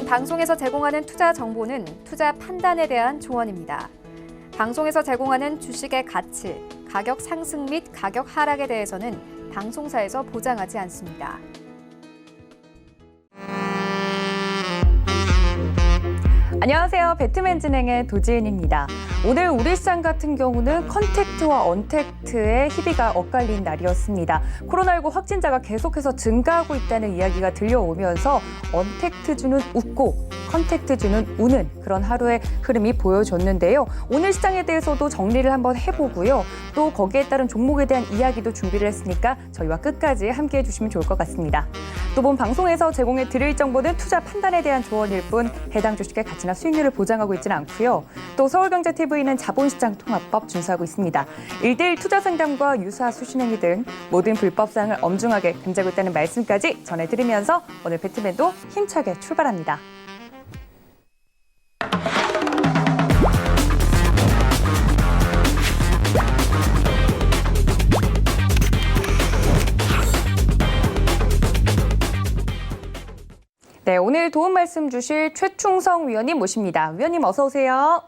방송에서 제공하는 투자 정보는 투자 판단에 대한 조언입니다. 방송에서 제공하는 주식의 가치, 가격 상승 및 가격 하락에 대해서는 방송사에서 보장하지 않습니다. 안녕하세요. 배트맨 진행의 도지은입니다. 오늘 우리 시장 같은 경우는 컨택트와 언택트의 희비가 엇갈린 날이었습니다. 코로나19 확진자가 계속해서 증가하고 있다는 이야기가 들려오면서 언택트주는 웃고 컨택트주는 우는 그런 하루의 흐름이 보여줬는데요. 오늘 시장에 대해서도 정리를 한번 해보고요. 또 거기에 따른 종목에 대한 이야기도 준비를 했으니까 저희와 끝까지 함께해 주시면 좋을 것 같습니다. 또 본 방송에서 제공해 드릴 정보는 투자 판단에 대한 조언일 뿐 해당 주식의 가치나 수익률을 보장하고 있지는 않고요. 또 서울경제TV는 자본시장 통합법 준수하고 있습니다. 1:1 투자 상담과 유사 수신행위 등 모든 불법사항을 엄중하게 금지하고 있다는 말씀까지 전해드리면서 오늘 배트맨도 힘차게 출발합니다. 네, 오늘 도움 말씀 주실 최충성 위원님 모십니다. 위원님 어서 오세요.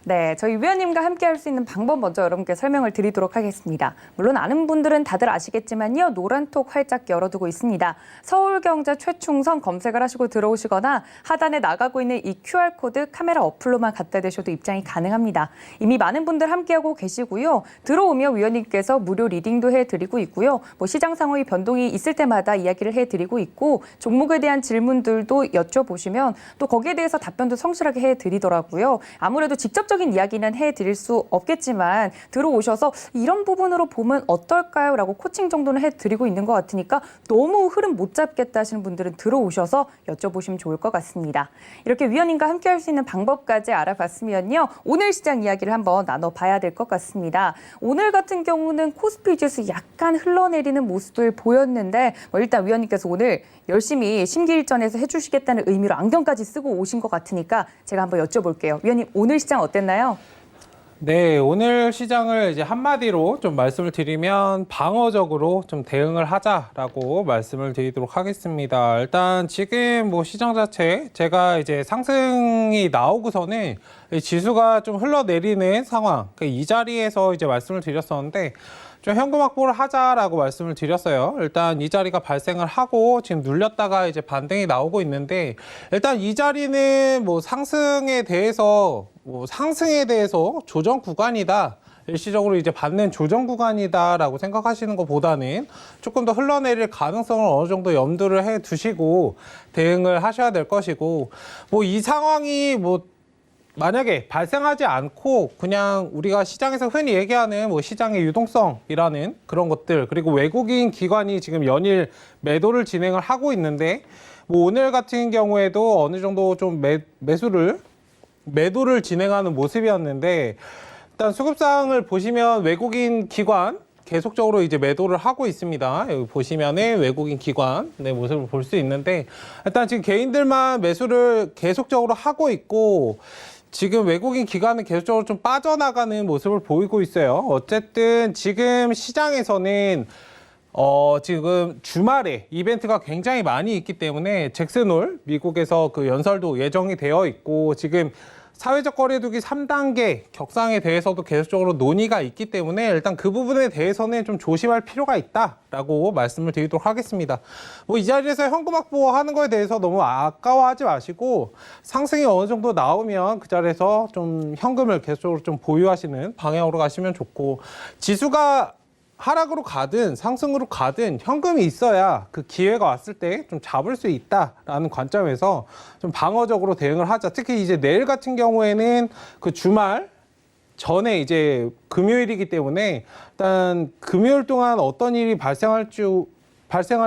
네, 저희 위원님과 함께 할 수 있는 방법 먼저 여러분께 설명을 드리도록 하겠습니다. 물론 아는 분들은 다들 아시겠지만요. 노란톡 활짝 열어두고 있습니다. 서울경제 최충성 검색을 하시고 들어오시거나 하단에 나가고 있는 이 QR코드 카메라 어플로만 갖다 대셔도 입장이 가능합니다. 이미 많은 분들 함께하고 계시고요. 들어오면 위원님께서 무료 리딩도 해드리고 있고요. 시장 상황의 변동이 있을 때마다 이야기를 해드리고 있고 종목에 대한 질문들도 여쭤보시면 또 거기에 대해서 답변도 성실하게 해드리더라고요. 아무래도 직접적인 이야기는 해드릴 수 없겠지만 들어오셔서 이런 부분으로 보면 어떨까요? 라고 코칭 정도는 해드리고 있는 것 같으니까 너무 흐름 못 잡겠다 하시는 분들은 들어오셔서 여쭤보시면 좋을 것 같습니다. 이렇게 위원님과 함께 할 수 있는 방법까지 알아봤으면요. 오늘 시장 이야기를 한번 나눠봐야 될 것 같습니다. 오늘 같은 경우는 코스피 지수 약간 흘러내리는 모습을 보였는데 일단 위원님께서 오늘 열심히 심기일전에서 해주시겠다는 의미로 안경까지 쓰고 오신 것 같으니까 제가 한번 여쭤볼게요. 위원님 오늘 시장 어땠나요? 네, 오늘 시장을 이제 한마디로 좀 말씀을 드리면 방어적으로 좀 대응을 하자라고 말씀을 드리도록 하겠습니다. 일단 지금 시장 자체 제가 이제 상승이 나오고서는 지수가 좀 흘러내리는 상황, 이 자리에서 이제 말씀을 드렸었는데 좀 현금 확보를 하자라고 말씀을 드렸어요. 일단 이 자리가 발생을 하고 지금 눌렸다가 이제 반등이 나오고 있는데 일단 이 자리는 상승에 대해서 상승에 대해서 조정 구간이다. 일시적으로 이제 받는 조정 구간이다라고 생각하시는 것보다는 조금 더 흘러내릴 가능성을 어느 정도 염두를 해 두시고 대응을 하셔야 될 것이고 이 상황이 만약에 발생하지 않고 그냥 우리가 시장에서 흔히 얘기하는 시장의 유동성이라는 그런 것들 그리고 외국인 기관이 지금 연일 매도를 진행을 하고 있는데 오늘 같은 경우에도 어느 정도 좀 매도를 진행하는 모습이었는데 일단 수급상을 보시면 외국인 기관 계속적으로 이제 매도를 하고 있습니다. 여기 보시면은 외국인 기관의 모습을 볼 수 있는데 일단 지금 개인들만 매수를 계속적으로 하고 있고 지금 외국인 기관은 계속적으로 좀 빠져나가는 모습을 보이고 있어요. 어쨌든 지금 시장에서는 지금 주말에 이벤트가 굉장히 많이 있기 때문에 잭슨홀 미국에서 그 연설도 예정이 되어 있고 지금 사회적 거리두기 3단계 격상에 대해서도 계속적으로 논의가 있기 때문에 일단 그 부분에 대해서는 좀 조심할 필요가 있다라고 말씀을 드리도록 하겠습니다. 이 자리에서 현금 확보하는 거에 대해서 너무 아까워하지 마시고 상승이 어느 정도 나오면 그 자리에서 좀 현금을 계속적으로 좀 보유하시는 방향으로 가시면 좋고 지수가 하락으로 가든 상승으로 가든 현금이 있어야 그 기회가 왔을 때 좀 잡을 수 있다라는 관점에서 좀 방어적으로 대응을 하자. 특히 이제 내일 같은 경우에는 그 주말 전에 이제 금요일이기 때문에 일단 금요일 동안 어떤 일이 발생할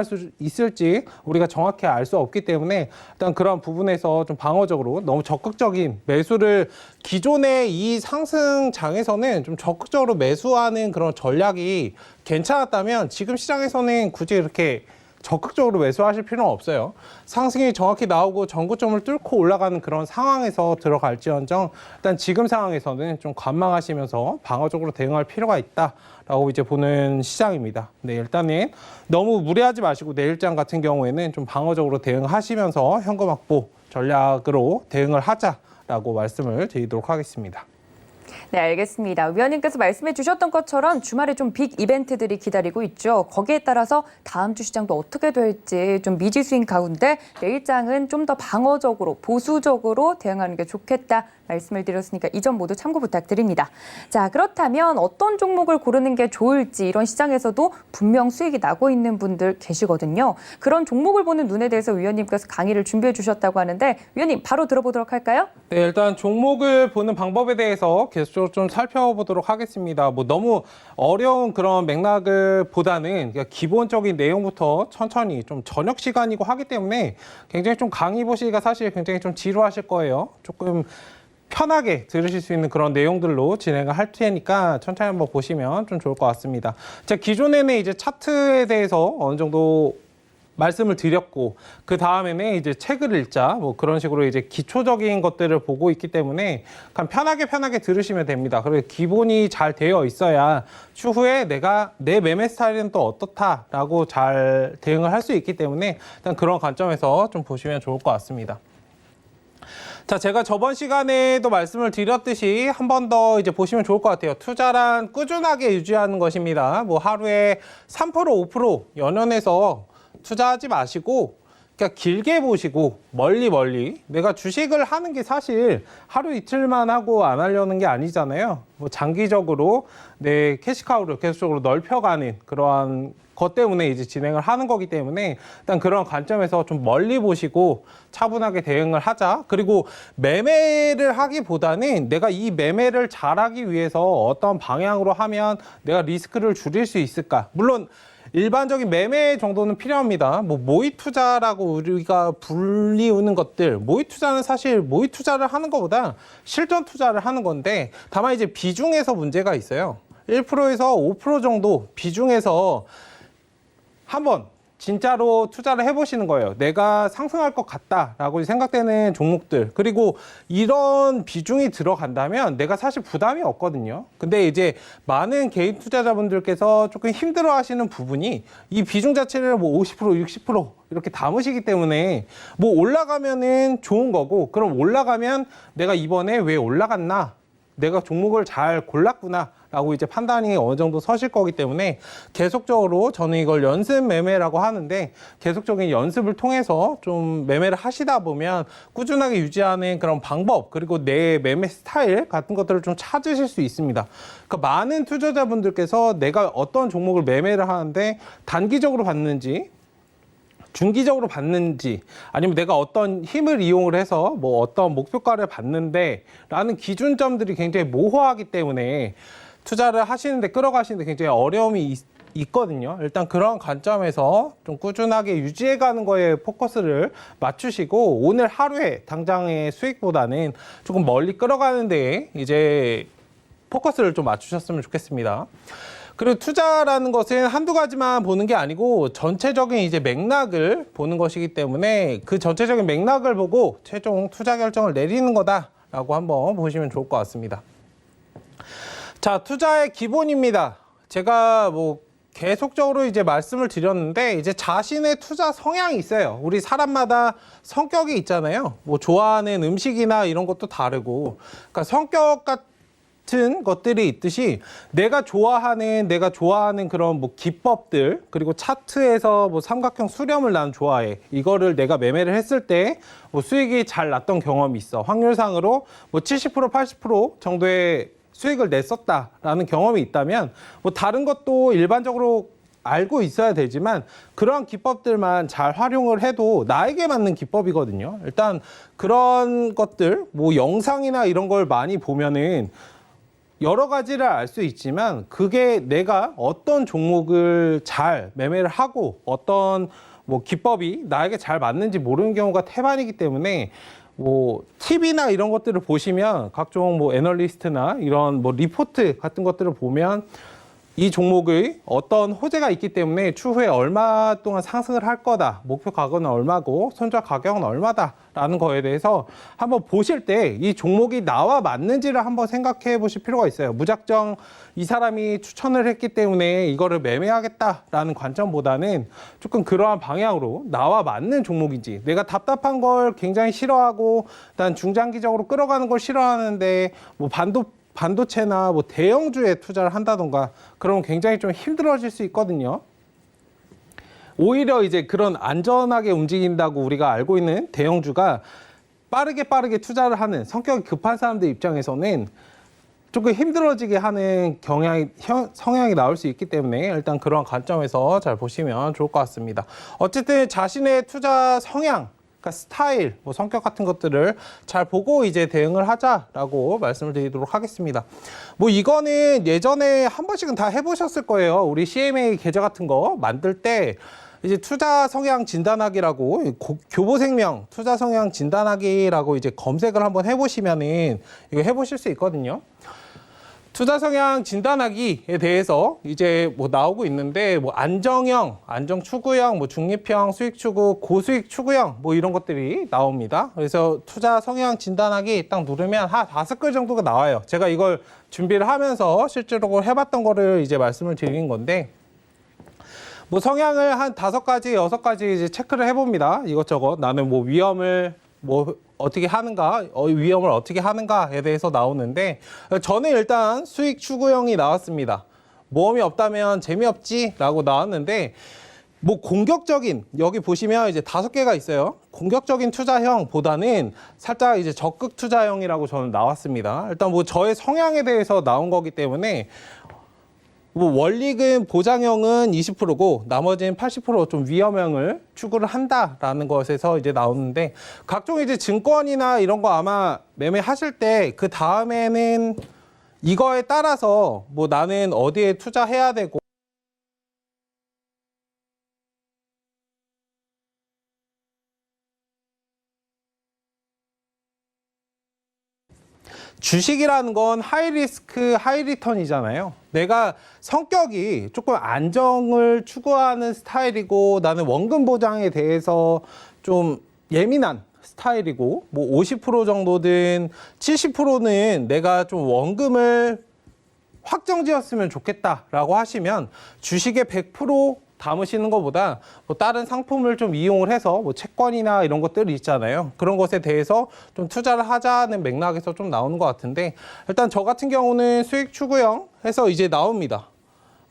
수 있을지 우리가 정확히 알 수 없기 때문에 일단 그런 부분에서 좀 방어적으로 너무 적극적인 매수를 기존의 이 상승장에서는 좀 적극적으로 매수하는 그런 전략이 괜찮았다면 지금 시장에서는 굳이 이렇게 적극적으로 매수하실 필요는 없어요. 상승이 정확히 나오고 전고점을 뚫고 올라가는 그런 상황에서 들어갈지언정 일단 지금 상황에서는 좀 관망하시면서 방어적으로 대응할 필요가 있다라고 이제 보는 시장입니다. 네, 일단은 너무 무리하지 마시고 내일장 같은 경우에는 좀 방어적으로 대응하시면서 현금 확보 전략으로 대응을 하자라고 말씀을 드리도록 하겠습니다. 네, 알겠습니다. 위원님께서 말씀해 주셨던 것처럼 주말에 좀 빅 이벤트들이 기다리고 있죠. 거기에 따라서 다음 주 시장도 어떻게 될지 좀 미지수인 가운데 내일장은 좀 더 방어적으로 보수적으로 대응하는 게 좋겠다 말씀을 드렸으니까 이 점 모두 참고 부탁드립니다. 자, 그렇다면 어떤 종목을 고르는 게 좋을지 이런 시장에서도 분명 수익이 나고 있는 분들 계시거든요. 그런 종목을 보는 눈에 대해서 위원님께서 강의를 준비해 주셨다고 하는데 위원님 바로 들어보도록 할까요? 네, 일단 종목을 보는 방법에 대해서 계속적으로 좀 살펴보도록 하겠습니다. 뭐 너무 어려운 그런 맥락을 보다는 그냥 기본적인 내용부터 천천히 좀 저녁 시간이고 하기 때문에 굉장히 좀 강의 보시기가 사실 굉장히 좀 지루하실 거예요. 조금 편하게 들으실 수 있는 그런 내용들로 진행을 할 테니까 천천히 한번 보시면 좀 좋을 것 같습니다. 제가 기존에는 이제 차트에 대해서 어느 정도 말씀을 드렸고 그 다음에는 이제 책을 읽자 뭐 그런 식으로 이제 기초적인 것들을 보고 있기 때문에 그냥 편하게 들으시면 됩니다. 그리고 기본이 잘 되어 있어야 추후에 내가 내 매매 스타일은 또 어떻다라고 잘 대응을 할 수 있기 때문에 일단 그런 관점에서 좀 보시면 좋을 것 같습니다. 자, 제가 저번 시간에도 말씀을 드렸듯이 한 번 더 이제 보시면 좋을 것 같아요. 투자란 꾸준하게 유지하는 것입니다. 뭐 하루에 3%, 5% 연연해서 투자하지 마시고 그러니까 길게 보시고 멀리 내가 주식을 하는 게 사실 하루 이틀만 하고 안 하려는 게 아니잖아요. 뭐 장기적으로 내 캐시카우를 계속적으로 넓혀가는 그러한 것 때문에 이제 진행을 하는 거기 때문에 일단 그런 관점에서 좀 멀리 보시고 차분하게 대응을 하자. 그리고 매매를 하기보다는 내가 이 매매를 잘하기 위해서 어떤 방향으로 하면 내가 리스크를 줄일 수 있을까. 물론 일반적인 매매 정도는 필요합니다. 뭐 모의 투자라고 우리가 불리우는 것들, 모의 투자는 사실 모의 투자를 하는 것보다 실전 투자를 하는 건데 다만 이제 비중에서 문제가 있어요. 1%에서 5% 정도 비중에서 한번 진짜로 투자를 해보시는 거예요. 내가 상승할 것 같다라고 생각되는 종목들. 그리고 이런 비중이 들어간다면 내가 사실 부담이 없거든요. 근데 이제 많은 개인 투자자분들께서 조금 힘들어 하시는 부분이 이 비중 자체를 뭐 50%, 60% 이렇게 담으시기 때문에 뭐 올라가면은 좋은 거고 그럼 올라가면 내가 이번에 왜 올라갔나? 내가 종목을 잘 골랐구나 라고 이제 판단이 어느 정도 서실 거기 때문에 계속적으로 저는 이걸 연습 매매라고 하는데 계속적인 연습을 통해서 좀 매매를 하시다 보면 꾸준하게 유지하는 그런 방법 그리고 내 매매 스타일 같은 것들을 좀 찾으실 수 있습니다. 그러니까 많은 투자자분들께서 내가 어떤 종목을 매매를 하는데 단기적으로 받는지 중기적으로 받는지 아니면 내가 어떤 힘을 이용을 해서 뭐 어떤 목표가를 받는데 라는 기준점들이 굉장히 모호하기 때문에 투자를 하시는데 끌어가시는데 굉장히 어려움이 있거든요. 일단 그런 관점에서 좀 꾸준하게 유지해가는 거에 포커스를 맞추시고 오늘 하루에 당장의 수익보다는 조금 멀리 끌어가는 데에 이제 포커스를 좀 맞추셨으면 좋겠습니다. 그리고 투자라는 것은 한두 가지만 보는 게 아니고 전체적인 이제 맥락을 보는 것이기 때문에 그 전체적인 맥락을 보고 최종 투자 결정을 내리는 거다라고 한번 보시면 좋을 것 같습니다. 자, 투자의 기본입니다. 제가 뭐 계속적으로 이제 말씀을 드렸는데 이제 자신의 투자 성향이 있어요. 우리 사람마다 성격이 있잖아요. 뭐 좋아하는 음식이나 이런 것도 다르고 그러니까 성격 같은 것들이 있듯이 내가 좋아하는 그런 뭐 기법들 그리고 차트에서 뭐 삼각형 수렴을 난 좋아해. 이거를 내가 매매를 했을 때 뭐 수익이 잘 났던 경험이 있어. 확률상으로 뭐 70% 80% 정도의 수익을 냈었다라는 경험이 있다면 뭐 다른 것도 일반적으로 알고 있어야 되지만 그러한 기법들만 잘 활용을 해도 나에게 맞는 기법이거든요. 일단 그런 것들 뭐 영상이나 이런 걸 많이 보면은 여러 가지를 알 수 있지만 그게 내가 어떤 종목을 잘 매매를 하고 어떤 뭐 기법이 나에게 잘 맞는지 모르는 경우가 태반이기 때문에 뭐 TV나 이런 것들을 보시면 각종 뭐 애널리스트나 이런 뭐 리포트 같은 것들을 보면 이 종목의 어떤 호재가 있기 때문에 추후에 얼마 동안 상승을 할 거다, 목표 가격은 얼마고 손절 가격은 얼마다라는 거에 대해서 한번 보실 때 이 종목이 나와 맞는지를 한번 생각해 보실 필요가 있어요. 무작정 이 사람이 추천을 했기 때문에 이거를 매매하겠다라는 관점보다는 조금 그러한 방향으로 나와 맞는 종목인지, 내가 답답한 걸 굉장히 싫어하고 난 중장기적으로 끌어가는 걸 싫어하는데 뭐 반도체나 뭐 대형주에 투자를 한다던가 그러면 굉장히 좀 힘들어질 수 있거든요. 오히려 이제 그런 안전하게 움직인다고 우리가 알고 있는 대형주가 빠르게 투자를 하는 성격이 급한 사람들 입장에서는 조금 힘들어지게 하는 성향이 나올 수 있기 때문에 일단 그런 관점에서 잘 보시면 좋을 것 같습니다. 어쨌든 자신의 투자 성향, 그러니까 스타일, 뭐 성격 같은 것들을 잘 보고 이제 대응을 하자라고 말씀을 드리도록 하겠습니다. 뭐 이거는 예전에 한 번씩은 다 해보셨을 거예요. 우리 CMA 계좌 같은 거 만들 때 이제 투자 성향 진단하기라고 교보생명 투자 성향 진단하기라고 이제 검색을 한번 해보시면은 이거 해보실 수 있거든요. 투자 성향 진단하기에 대해서 이제 뭐 나오고 있는데 뭐 안정형, 안정 추구형, 뭐 중립형, 수익 추구, 고수익 추구형 뭐 이런 것들이 나옵니다. 그래서 투자 성향 진단하기 딱 누르면 한 5글 정도가 나와요. 제가 이걸 준비를 하면서 실제로 해봤던 거를 이제 말씀을 드린 건데 뭐 성향을 한 5가지, 6가지 이제 체크를 해봅니다. 이것저것 나는 뭐 위험을 뭐 어떻게 하는가, 위험을 어떻게 하는가에 대해서 나오는데 저는 일단 수익 추구형이 나왔습니다. 모험이 없다면 재미없지라고 나왔는데 뭐 공격적인, 여기 보시면 이제 5개가 있어요. 공격적인 투자형보다는 살짝 이제 적극 투자형이라고 저는 나왔습니다. 일단 뭐 저의 성향에 대해서 나온 거기 때문에 뭐 원리금 보장형은 20%고 나머지는 80% 위험형을 추구를 한다라는 것에서 이제 나오는데 각종 이제 증권이나 이런 거 아마 매매하실 때 그 다음에는 이거에 따라서 뭐 나는 어디에 투자해야 되고 주식이라는 건 하이 리스크, 하이 리턴이잖아요. 내가 성격이 조금 안정을 추구하는 스타일이고 나는 원금 보장에 대해서 좀 예민한 스타일이고 뭐 50% 정도든 70%는 내가 좀 원금을 확정지었으면 좋겠다라고 하시면 주식의 100% 담으시는 것보다 뭐 다른 상품을 좀 이용을 해서 뭐 채권이나 이런 것들이 있잖아요. 그런 것에 대해서 좀 투자를 하자는 맥락에서 좀 나오는 것 같은데 일단 저 같은 경우는 수익 추구형 해서 이제 나옵니다.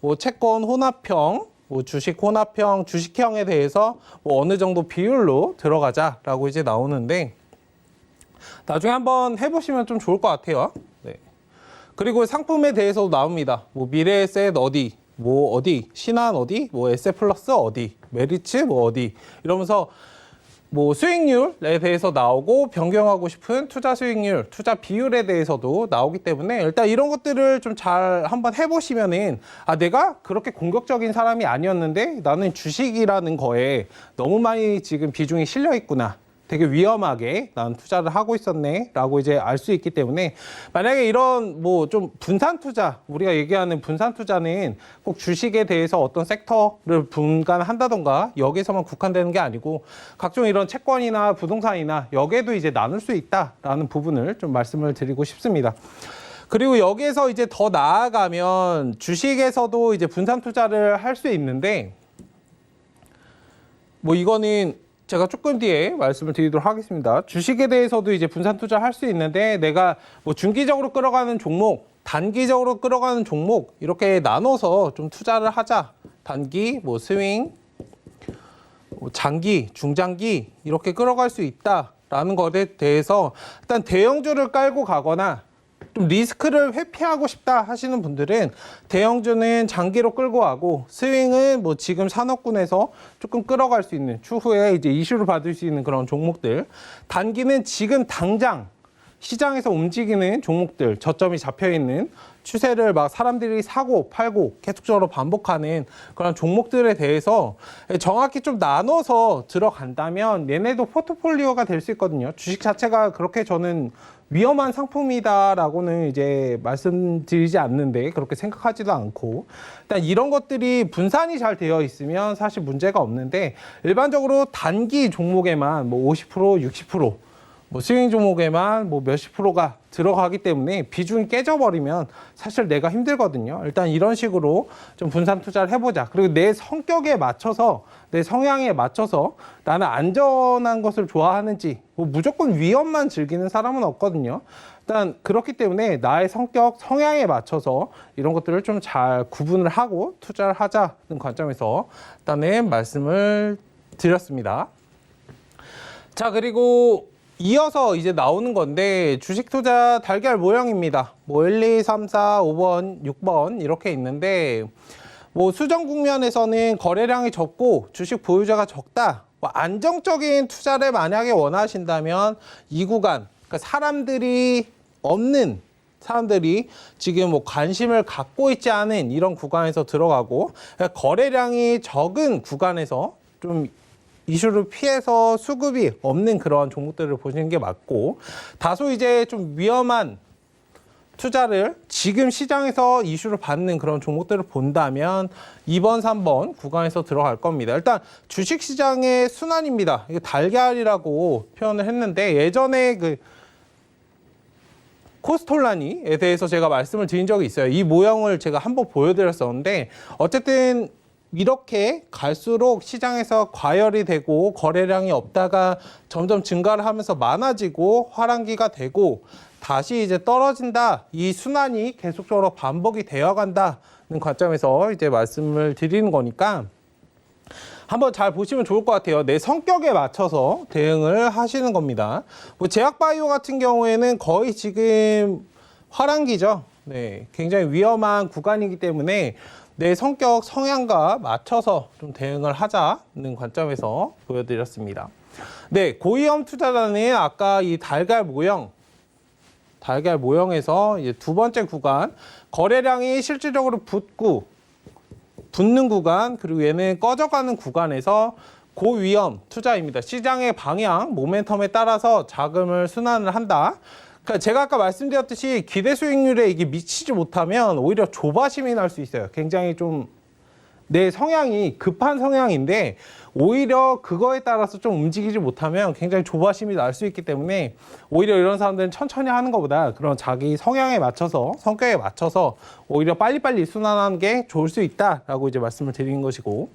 뭐 채권 혼합형, 뭐 주식 혼합형, 주식형에 대해서 뭐 어느 정도 비율로 들어가자라고 이제 나오는데 나중에 한번 해보시면 좀 좋을 것 같아요. 네. 그리고 상품에 대해서도 나옵니다. 뭐 미래에셋 어디, 뭐 어디, 신한 어디, 뭐 에셋플러스 어디, 메리츠 뭐 어디 이러면서 뭐 수익률에 대해서 나오고 변경하고 싶은 투자 수익률, 투자 비율에 대해서도 나오기 때문에 일단 이런 것들을 좀 잘 한번 해보시면은 아 내가 그렇게 공격적인 사람이 아니었는데 나는 주식이라는 거에 너무 많이 지금 비중이 실려 있구나. 되게 위험하게 난 투자를 하고 있었네 라고 이제 알 수 있기 때문에 만약에 이런 뭐 좀 분산 투자, 우리가 얘기하는 분산 투자는 꼭 주식에 대해서 어떤 섹터를 분간한다던가 여기서만 국한되는 게 아니고 각종 이런 채권이나 부동산이나 여기에도 이제 나눌 수 있다라는 부분을 좀 말씀을 드리고 싶습니다. 그리고 여기에서 이제 더 나아가면 주식에서도 이제 분산 투자를 할 수 있는데 뭐 이거는 제가 조금 뒤에 말씀을 드리도록 하겠습니다. 주식에 대해서도 이제 분산 투자할 수 있는데 내가 뭐 중기적으로 끌어가는 종목, 단기적으로 끌어가는 종목 이렇게 나눠서 좀 투자를 하자. 단기, 뭐 스윙, 뭐 장기, 중장기 이렇게 끌어갈 수 있다라는 것에 대해서 일단 대형주를 깔고 가거나 좀 리스크를 회피하고 싶다 하시는 분들은 대형주는 장기로 끌고 가고 스윙은 뭐 지금 산업군에서 조금 끌어갈 수 있는 추후에 이제 이슈를 받을 수 있는 그런 종목들, 단기는 지금 당장 시장에서 움직이는 종목들, 저점이 잡혀 있는 추세를 막 사람들이 사고 팔고 계속적으로 반복하는 그런 종목들에 대해서 정확히 좀 나눠서 들어간다면 얘네도 포트폴리오가 될 수 있거든요. 주식 자체가 그렇게 저는 위험한 상품이다라고는 이제 말씀드리지 않는데 그렇게 생각하지도 않고 일단 이런 것들이 분산이 잘 되어 있으면 사실 문제가 없는데 일반적으로 단기 종목에만 뭐 50%, 60% 뭐 스윙 종목에만 뭐 몇십 프로가 들어가기 때문에 비중이 깨져버리면 사실 내가 힘들거든요. 일단 이런 식으로 좀 분산 투자를 해보자. 그리고 내 성격에 맞춰서 내 성향에 맞춰서 나는 안전한 것을 좋아하는지 뭐 무조건 위험만 즐기는 사람은 없거든요. 일단 그렇기 때문에 나의 성격, 성향에 맞춰서 이런 것들을 좀 잘 구분을 하고 투자를 하자는 관점에서 일단은 말씀을 드렸습니다. 자, 그리고 이어서 이제 나오는 건데 주식 투자 달걀 모형입니다. 뭐 1, 2, 3, 4, 5번, 6번 이렇게 있는데 뭐 수정 국면에서는 거래량이 적고 주식 보유자가 적다. 뭐 안정적인 투자를 만약에 원하신다면 이 구간, 그러니까 사람들이 지금 뭐 관심을 갖고 있지 않은 이런 구간에서 들어가고 그러니까 거래량이 적은 구간에서 좀 이슈를 피해서 수급이 없는 그런 종목들을 보시는 게 맞고 다소 이제 좀 위험한 투자를 지금 시장에서 이슈를 받는 그런 종목들을 본다면 2번, 3번 구간에서 들어갈 겁니다. 일단 주식시장의 순환입니다. 이게 달걀이라고 표현을 했는데 예전에 그 코스톨라니에 대해서 제가 말씀을 드린 적이 있어요. 이 모형을 제가 한번 보여드렸었는데 어쨌든 이렇게 갈수록 시장에서 과열이 되고 거래량이 없다가 점점 증가를 하면서 많아지고 화랑기가 되고 다시 이제 떨어진다. 이 순환이 계속적으로 반복이 되어 간다는 관점에서 이제 말씀을 드리는 거니까 한번 잘 보시면 좋을 것 같아요. 내 성격에 맞춰서 대응을 하시는 겁니다. 뭐 제약바이오 같은 경우에는 거의 지금 화랑기죠. 네, 굉장히 위험한 구간이기 때문에 내 성격, 성향과 맞춰서 좀 대응을 하자는 관점에서 보여드렸습니다. 네, 고위험 투자자는 아까 이 달걀 모형에서 이제 두 번째 구간, 거래량이 실질적으로 붙는 구간, 그리고 얘는 꺼져가는 구간에서 고위험 투자입니다. 시장의 방향, 모멘텀에 따라서 자금을 순환을 한다. 그러니까 제가 아까 말씀드렸듯이 기대 수익률에 이게 미치지 못하면 오히려 조바심이 날 수 있어요. 굉장히 좀 내 성향이 급한 성향인데 오히려 그거에 따라서 좀 움직이지 못하면 굉장히 조바심이 날 수 있기 때문에 오히려 이런 사람들은 천천히 하는 것보다 그런 자기 성향에 맞춰서 성격에 맞춰서 오히려 빨리빨리 순환하는 게 좋을 수 있다라고 이제 말씀을 드리는 것이고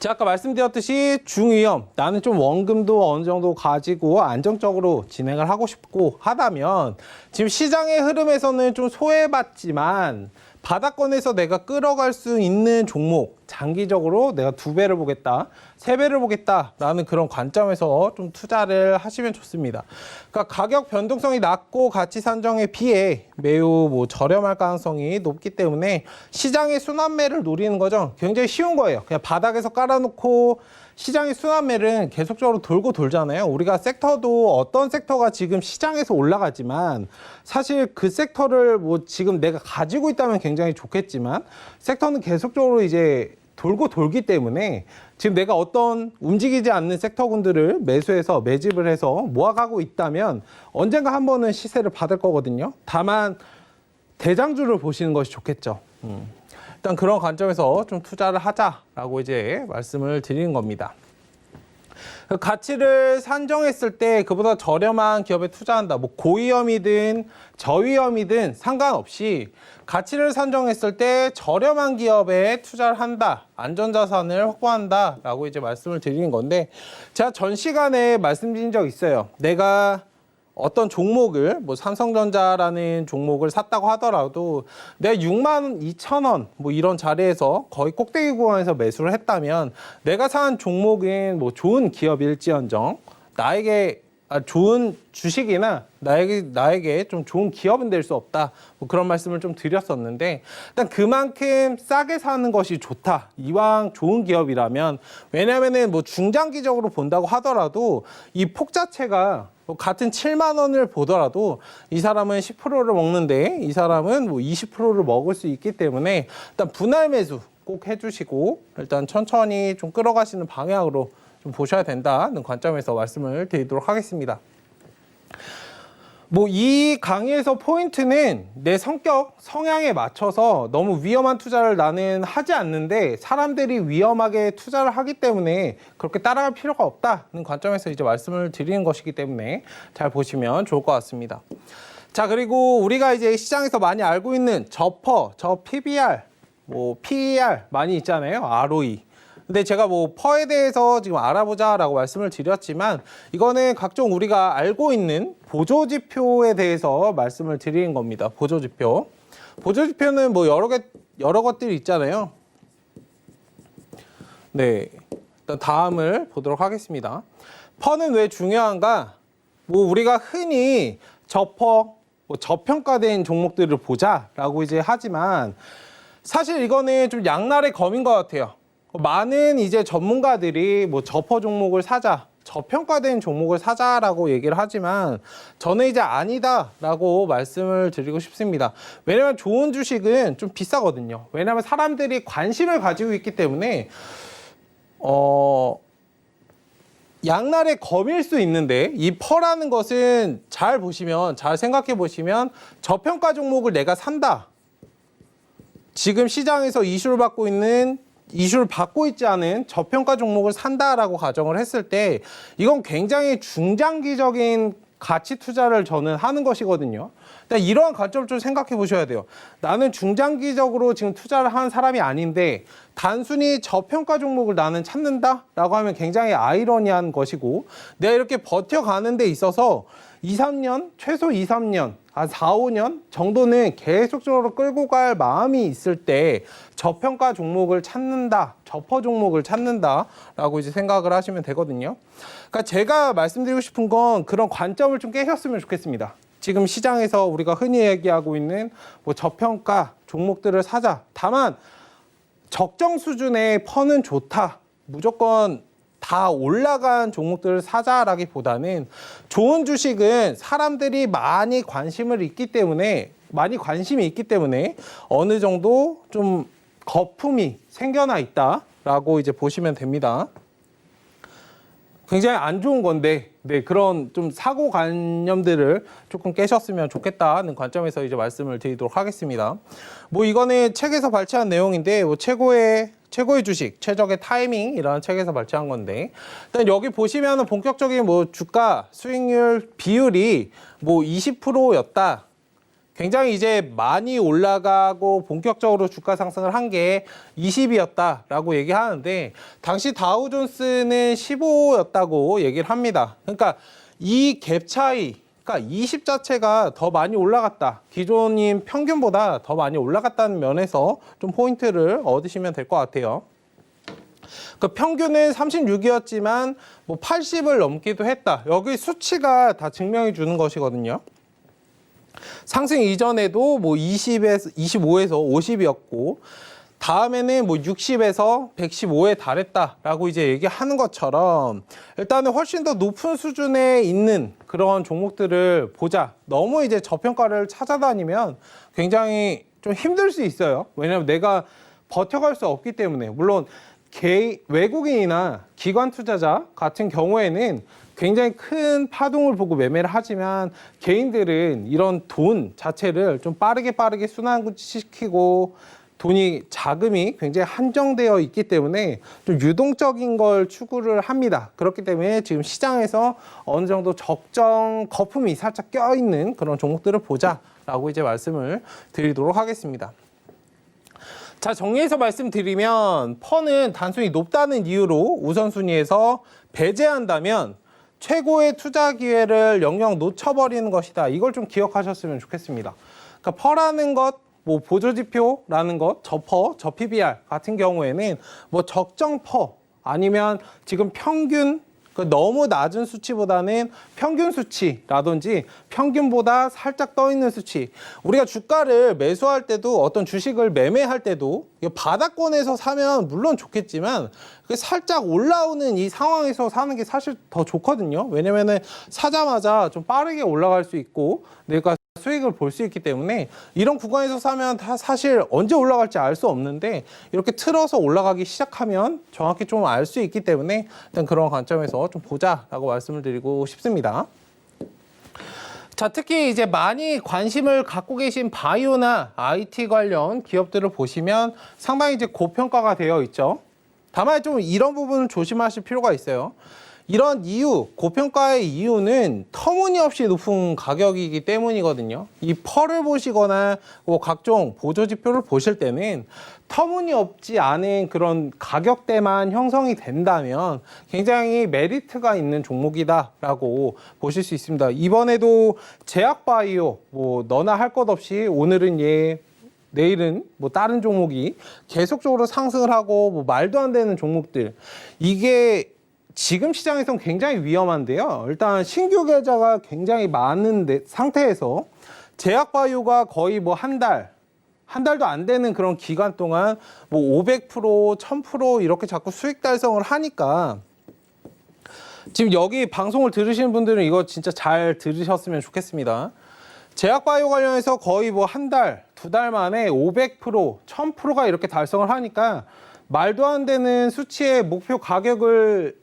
제가 아까 말씀드렸듯이 중위험, 나는 좀 원금도 어느 정도 가지고 안정적으로 진행을 하고 싶고 하다면 지금 시장의 흐름에서는 좀 소외받지만 바닥권에서 내가 끌어갈 수 있는 종목, 장기적으로 내가 2배를 보겠다, 3배를 보겠다라는 그런 관점에서 좀 투자를 하시면 좋습니다. 그러니까 가격 변동성이 낮고 가치 산정에 비해 매우 뭐 저렴할 가능성이 높기 때문에 시장의 순환매를 노리는 거죠. 굉장히 쉬운 거예요. 그냥 바닥에서 깔아놓고 시장의 순환매는 계속적으로 돌고 돌잖아요. 우리가 섹터도 어떤 섹터가 지금 시장에서 올라가지만 사실 그 섹터를 뭐 지금 내가 가지고 있다면 굉장히 좋겠지만 섹터는 계속적으로 이제 돌고 돌기 때문에 지금 내가 어떤 움직이지 않는 섹터군들을 매수해서 매집을 해서 모아가고 있다면 언젠가 한 번은 시세를 받을 거거든요. 다만 대장주를 보시는 것이 좋겠죠. 일단 그런 관점에서 좀 투자를 하자라고 이제 말씀을 드리는 겁니다. 가치를 산정했을 때 그보다 저렴한 기업에 투자한다. 뭐 고위험이든 저위험이든 상관없이 가치를 산정했을 때 저렴한 기업에 투자를 한다. 안전자산을 확보한다라고 이제 말씀을 드리는 건데 제가 전 시간에 말씀드린 적 있어요. 내가 어떤 종목을 뭐 삼성전자라는 종목을 샀다고 하더라도 내가 62,000원 뭐 이런 자리에서 거의 꼭대기 구간에서 매수를 했다면 내가 산 종목은 뭐 좋은 기업일지언정 나에게 좋은 주식이나 나에게 좀 좋은 기업은 될 수 없다. 뭐 그런 말씀을 좀 드렸었는데 일단 그만큼 싸게 사는 것이 좋다. 이왕 좋은 기업이라면 왜냐하면은 뭐 중장기적으로 본다고 하더라도 이 폭 자체가 같은 7만 원을 보더라도 이 사람은 10%를 먹는데 이 사람은 뭐 20%를 먹을 수 있기 때문에 일단 분할 매수 꼭 해주시고 일단 천천히 좀 끌어가시는 방향으로 좀 보셔야 된다는 관점에서 말씀을 드리도록 하겠습니다. 뭐 이 강의에서 포인트는 내 성격, 성향에 맞춰서 너무 위험한 투자를 나는 하지 않는데 사람들이 위험하게 투자를 하기 때문에 그렇게 따라갈 필요가 없다는 관점에서 이제 말씀을 드리는 것이기 때문에 잘 보시면 좋을 것 같습니다. 자, 그리고 우리가 이제 시장에서 많이 알고 있는 저퍼, 저 PBR, 뭐 PER 많이 있잖아요. ROE. 근데 제가 뭐 퍼에 대해서 지금 알아보자라고 말씀을 드렸지만 이거는 각종 우리가 알고 있는 보조지표에 대해서 말씀을 드리는 겁니다. 보조지표. 보조지표는 뭐 여러 것들이 있잖아요. 네. 일단 다음을 보도록 하겠습니다. 퍼는 왜 중요한가? 뭐 우리가 흔히 저퍼, 뭐 저평가된 종목들을 보자라고 이제 하지만 사실 이거는 좀 양날의 검인 것 같아요. 많은 이제 전문가들이 뭐 저퍼 종목을 사자, 저평가된 종목을 사자라고 얘기를 하지만 저는 이제 아니다라고 말씀을 드리고 싶습니다. 왜냐하면 좋은 주식은 좀 비싸거든요. 왜냐하면 사람들이 관심을 가지고 있기 때문에 양날의 검일 수 있는데 이 퍼라는 것은 잘 보시면, 잘 생각해 보시면 저평가 종목을 내가 산다. 지금 시장에서 이슈를 받고 있지 않은 저평가 종목을 산다라고 가정을 했을 때 이건 굉장히 중장기적인 가치 투자를 저는 하는 것이거든요. 그러니까 이러한 관점을 좀 생각해 보셔야 돼요. 나는 중장기적으로 지금 투자를 하는 사람이 아닌데 단순히 저평가 종목을 나는 찾는다라고 하면 굉장히 아이러니한 것이고 내가 이렇게 버텨가는 데 있어서 2, 3년, 최소 2, 3년, 한 4, 5년 정도는 계속적으로 끌고 갈 마음이 있을 때 저평가 종목을 찾는다, 저퍼 종목을 찾는다라고 이제 생각을 하시면 되거든요. 그러니까 제가 말씀드리고 싶은 건 그런 관점을 좀 깨셨으면 좋겠습니다. 지금 시장에서 우리가 흔히 얘기하고 있는 뭐 저평가 종목들을 사자. 다만 적정 수준의 퍼는 좋다. 무조건 다 올라간 종목들을 사자라기보다는 좋은 주식은 사람들이 많이 관심이 있기 때문에 어느 정도 좀 거품이 생겨나 있다라고 이제 보시면 됩니다. 굉장히 안 좋은 건데 그런 좀 사고관념들을 조금 깨셨으면 좋겠다는 관점에서 이제 말씀을 드리도록 하겠습니다. 뭐 이거는 책에서 발췌한 내용인데 뭐 최고의 주식, 최적의 타이밍이라는 책에서 발췌한 건데 일단 여기 보시면은 본격적인 뭐 주가 수익률 비율이 뭐 20%였다. 굉장히 이제 많이 올라가고 본격적으로 주가 상승을 한 게 20이었다라고 얘기하는데 당시 다우존스는 15였다고 얘기를 합니다. 그러니까 이 갭 차이, 그러니까 20 자체가 더 많이 올라갔다. 기존인 평균보다 더 많이 올라갔다는 면에서 좀 포인트를 얻으시면 될 것 같아요. 그 평균은 36이었지만 뭐 80을 넘기도 했다. 여기 수치가 다 증명해 주는 것이거든요. 상승 이전에도 뭐 25에서 50이었고 다음에는 뭐 60에서 115에 달했다라고 이제 얘기하는 것처럼 일단은 훨씬 더 높은 수준에 있는 그런 종목들을 보자. 너무 이제 저평가를 찾아다니면 굉장히 좀 힘들 수 있어요. 왜냐하면 내가 버텨갈 수 없기 때문에. 물론 외국인이나 기관 투자자 같은 경우에는 굉장히 큰 파동을 보고 매매를 하지만 개인들은 이런 돈 자체를 좀 빠르게 순환시키고 자금이 굉장히 한정되어 있기 때문에 좀 유동적인 걸 추구를 합니다. 그렇기 때문에 지금 시장에서 어느 정도 적정 거품이 살짝 껴있는 그런 종목들을 보자라고 이제 말씀을 드리도록 하겠습니다. 자, 정리해서 말씀드리면 퍼는 단순히 높다는 이유로 우선순위에서 배제한다면 최고의 투자 기회를 영영 놓쳐버리는 것이다. 이걸 좀 기억하셨으면 좋겠습니다. 그러니까 퍼라는 것, 뭐 보조지표라는 것, 저 PBR 같은 경우에는 뭐 적정 퍼 아니면 지금 평균 너무 낮은 수치보다는 평균 수치라든지 평균보다 살짝 떠 있는 수치. 우리가 주가를 매수할 때도 어떤 주식을 매매할 때도 바닥권에서 사면 물론 좋겠지만 살짝 올라오는 이 상황에서 사는 게 사실 더 좋거든요. 왜냐면은 사자마자 좀 빠르게 올라갈 수 있고 내가 수익을 볼 수 있기 때문에 이런 구간에서 사면 다 사실 언제 올라갈지 알 수 없는데 이렇게 틀어서 올라가기 시작하면 정확히 좀 알 수 있기 때문에 일단 그런 관점에서 좀 보자라고 말씀을 드리고 싶습니다. 자, 특히 이제 많이 관심을 갖고 계신 바이오나 IT 관련 기업들을 보시면 상당히 이제 고평가가 되어 있죠. 다만 좀 이런 부분은 조심하실 필요가 있어요. 이런 이유, 고평가의 이유는 터무니없이 높은 가격이기 때문이거든요. 이 펄을 보시거나 뭐 각종 보조지표를 보실 때는 터무니없지 않은 그런 가격대만 형성이 된다면 굉장히 메리트가 있는 종목이다라고 보실 수 있습니다. 이번에도 제약바이오, 뭐 너나 할 것 없이 오늘은 내일은 뭐 다른 종목이 계속적으로 상승을 하고 뭐 말도 안 되는 종목들. 이게 지금 시장에서는 굉장히 위험한데요. 일단 신규 계좌가 굉장히 많은 상태에서 제약바이오가 거의 뭐 한 달도 안 되는 그런 기간 동안 뭐 500%, 1000% 이렇게 자꾸 수익 달성을 하니까 지금 여기 방송을 들으시는 분들은 이거 진짜 잘 들으셨으면 좋겠습니다. 제약바이오 관련해서 거의 뭐 한 달, 두 달 만에 500%, 1000%가 이렇게 달성을 하니까 말도 안 되는 수치의 목표 가격을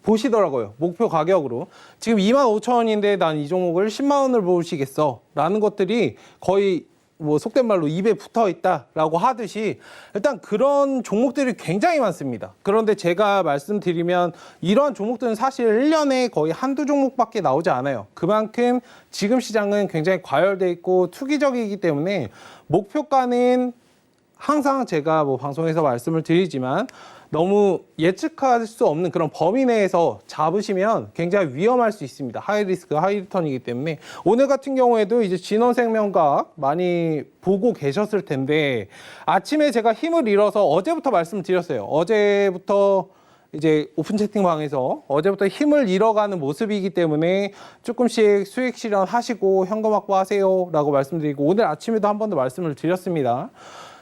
보시더라고요. 목표 가격으로. 지금 25,000원인데 난 이 종목을 10만 원을 보시겠어. 라는 것들이 거의 뭐 속된 말로 입에 붙어 있다라고 하듯이 일단 그런 종목들이 굉장히 많습니다. 그런데 제가 말씀드리면 이러한 종목들은 사실 1년에 거의 한두 종목밖에 나오지 않아요. 그만큼 지금 시장은 굉장히 과열돼 있고 투기적이기 때문에 목표가는 항상 제가 뭐 방송에서 말씀을 드리지만 너무 예측할 수 없는 그런 범위 내에서 잡으시면 굉장히 위험할 수 있습니다. 하이 리스크, 하이 리턴이기 때문에 오늘 같은 경우에도 이제 진원생명과학 많이 보고 계셨을 텐데 아침에 제가 힘을 잃어서 어제부터 말씀드렸어요. 어제부터 이제 오픈 채팅방에서 어제부터 힘을 잃어가는 모습이기 때문에 조금씩 수익 실현하시고 현금 확보하세요 라고 말씀드리고 오늘 아침에도 한 번 더 말씀을 드렸습니다.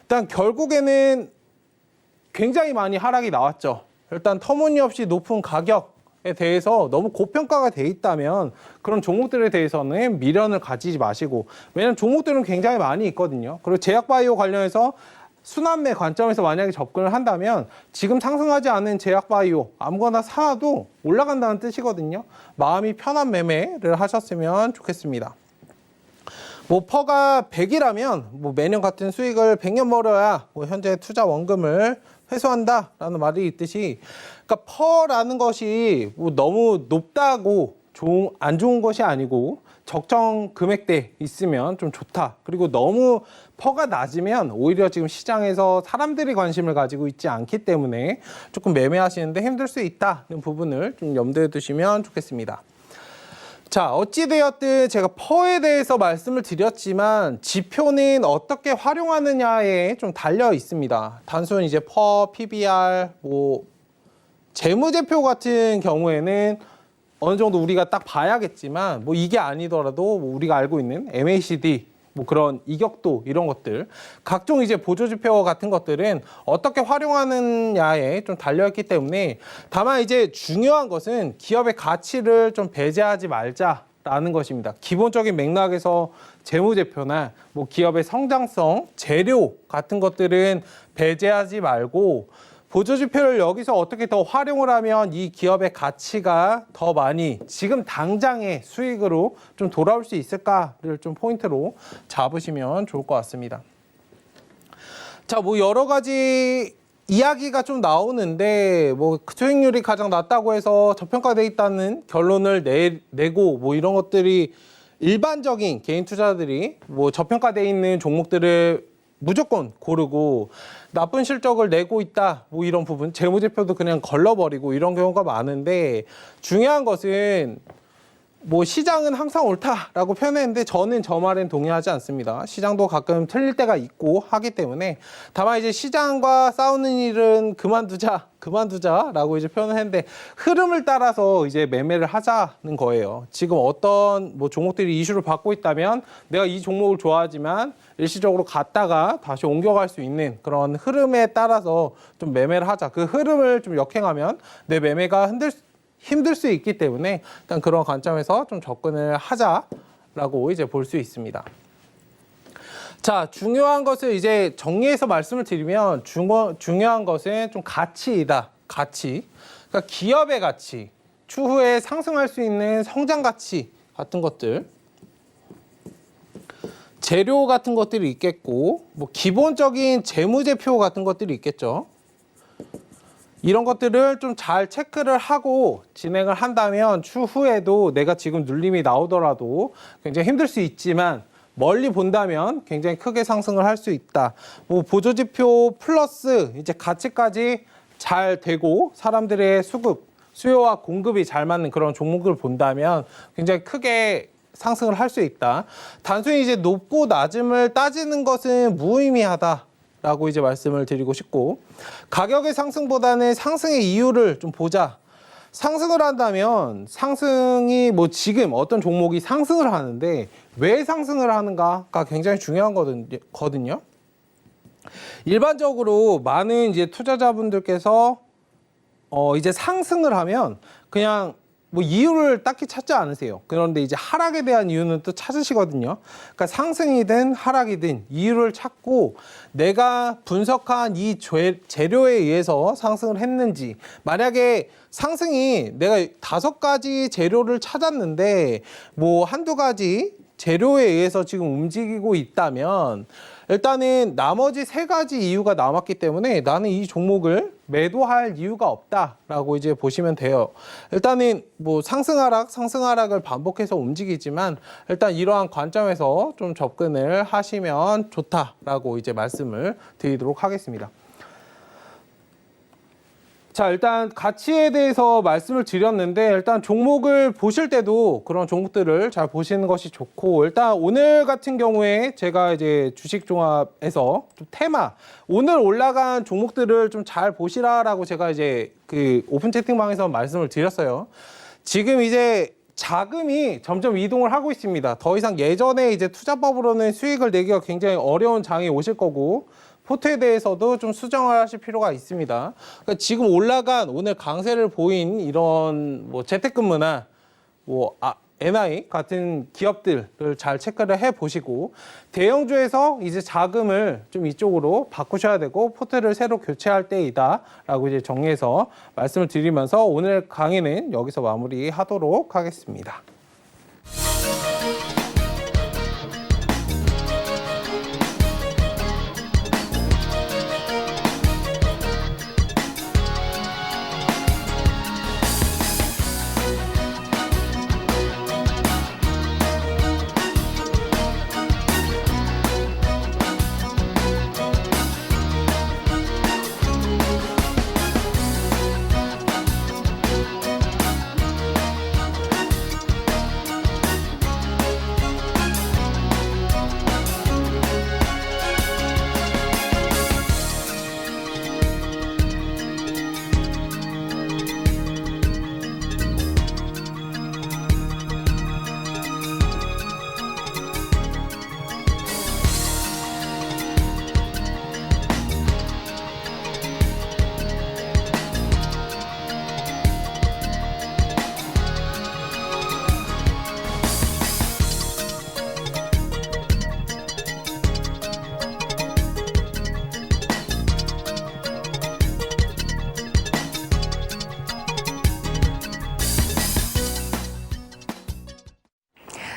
일단 결국에는 굉장히 많이 하락이 나왔죠. 일단 터무니없이 높은 가격에 대해서 너무 고평가가 돼 있다면 그런 종목들에 대해서는 미련을 가지지 마시고 왜냐하면 종목들은 굉장히 많이 있거든요. 그리고 제약바이오 관련해서 순환매 관점에서 만약에 접근을 한다면 지금 상승하지 않은 제약바이오 아무거나 사도 올라간다는 뜻이거든요. 마음이 편한 매매를 하셨으면 좋겠습니다. 뭐 퍼가 100이라면 뭐 매년 같은 수익을 100년 벌어야 뭐 현재 투자 원금을 회수한다라는 말이 있듯이 그러니까 퍼라는 것이 뭐 너무 높다고 안 좋은 것이 아니고 적정 금액대 있으면 좀 좋다. 그리고 너무 퍼가 낮으면 오히려 지금 시장에서 사람들이 관심을 가지고 있지 않기 때문에 조금 매매하시는데 힘들 수 있다는 부분을 좀 염두에 두시면 좋겠습니다. 자, 어찌되었든 제가 퍼에 대해서 말씀을 드렸지만 지표는 어떻게 활용하느냐에 좀 달려 있습니다. 단순 이제 퍼, PBR, 뭐 재무제표 같은 경우에는 어느 정도 우리가 딱 봐야겠지만 뭐 이게 아니더라도 뭐 우리가 알고 있는 MACD 뭐 그런 이격도 이런 것들 각종 이제 보조지표 같은 것들은 어떻게 활용하느냐에 좀 달려있기 때문에 다만 이제 중요한 것은 기업의 가치를 좀 배제하지 말자라는 것입니다. 기본적인 맥락에서 재무제표나 뭐 기업의 성장성, 재료 같은 것들은 배제하지 말고 보조지표를 여기서 어떻게 더 활용을 하면 이 기업의 가치가 더 많이 지금 당장의 수익으로 좀 돌아올 수 있을까를 좀 포인트로 잡으시면 좋을 것 같습니다. 자, 뭐 여러 가지 이야기가 좀 나오는데 뭐 수익률이 가장 낮다고 해서 저평가돼 있다는 결론을 내고 뭐 이런 것들이 일반적인 개인 투자들이 뭐 저평가돼 있는 종목들을 무조건 고르고 나쁜 실적을 내고 있다 뭐 이런 부분 재무제표도 그냥 걸러버리고 이런 경우가 많은데 중요한 것은 뭐 시장은 항상 옳다라고 표현했는데 저는 저 말엔 동의하지 않습니다. 시장도 가끔 틀릴 때가 있고 하기 때문에 다만 이제 시장과 싸우는 일은 그만두자라고 이제 표현을 했는데 흐름을 따라서 이제 매매를 하자는 거예요. 지금 어떤 뭐 종목들이 이슈를 받고 있다면 내가 이 종목을 좋아하지만 일시적으로 갔다가 다시 옮겨갈 수 있는 그런 흐름에 따라서 좀 매매를 하자. 그 흐름을 좀 역행하면 내 매매가 힘들 수 있기 때문에 일단 그런 관점에서 좀 접근을 하자라고 이제 볼 수 있습니다. 자, 중요한 것을 이제 정리해서 말씀을 드리면 중요한 것은 좀 가치이다. 가치. 그러니까 기업의 가치, 추후에 상승할 수 있는 성장 가치 같은 것들, 재료 같은 것들이 있겠고, 뭐 기본적인 재무제표 같은 것들이 있겠죠. 이런 것들을 좀 잘 체크를 하고 진행을 한다면 추후에도 내가 지금 눌림이 나오더라도 굉장히 힘들 수 있지만 멀리 본다면 굉장히 크게 상승을 할 수 있다. 뭐 보조지표 플러스 이제 가치까지 잘 되고 사람들의 수요와 공급이 잘 맞는 그런 종목을 본다면 굉장히 크게 상승을 할 수 있다. 단순히 이제 높고 낮음을 따지는 것은 무의미하다. 라고 이제 말씀을 드리고 싶고, 가격의 상승보다는 상승의 이유를 좀 보자. 상승을 한다면 상승이 뭐 지금 어떤 종목이 상승을 하는데 왜 상승을 하는가가 굉장히 중요한 거거든요. 일반적으로 많은 이제 투자자분들께서 이제 상승을 하면 그냥 뭐 이유를 딱히 찾지 않으세요. 그런데 이제 하락에 대한 이유는 또 찾으시거든요. 그러니까 상승이든 하락이든 이유를 찾고 내가 분석한 이 재료에 의해서 상승을 했는지, 만약에 상승이 내가 5가지 재료를 찾았는데 뭐 한두 가지 재료에 의해서 지금 움직이고 있다면 일단은 나머지 3가지 이유가 남았기 때문에 나는 이 종목을 매도할 이유가 없다라고 이제 보시면 돼요. 일단은 뭐 상승하락을 반복해서 움직이지만 일단 이러한 관점에서 좀 접근을 하시면 좋다라고 이제 말씀을 드리도록 하겠습니다. 자, 일단 가치에 대해서 말씀을 드렸는데 일단 종목을 보실 때도 그런 종목들을 잘 보시는 것이 좋고, 일단 오늘 같은 경우에 제가 이제 주식 종합에서 좀 테마, 오늘 올라간 종목들을 좀 잘 보시라라고 제가 이제 그 오픈 채팅방에서 말씀을 드렸어요. 지금 이제 자금이 점점 이동을 하고 있습니다. 더 이상 예전에 이제 투자법으로는 수익을 내기가 굉장히 어려운 장이 오실 거고, 포트에 대해서도 좀 수정을 하실 필요가 있습니다. 그러니까 지금 올라간 오늘 강세를 보인 이런 뭐 재택근무나 뭐 NI 같은 기업들을 잘 체크를 해 보시고, 대형주에서 이제 자금을 좀 이쪽으로 바꾸셔야 되고 포트를 새로 교체할 때이다라고 이제 정리해서 말씀을 드리면서 오늘 강의는 여기서 마무리하도록 하겠습니다.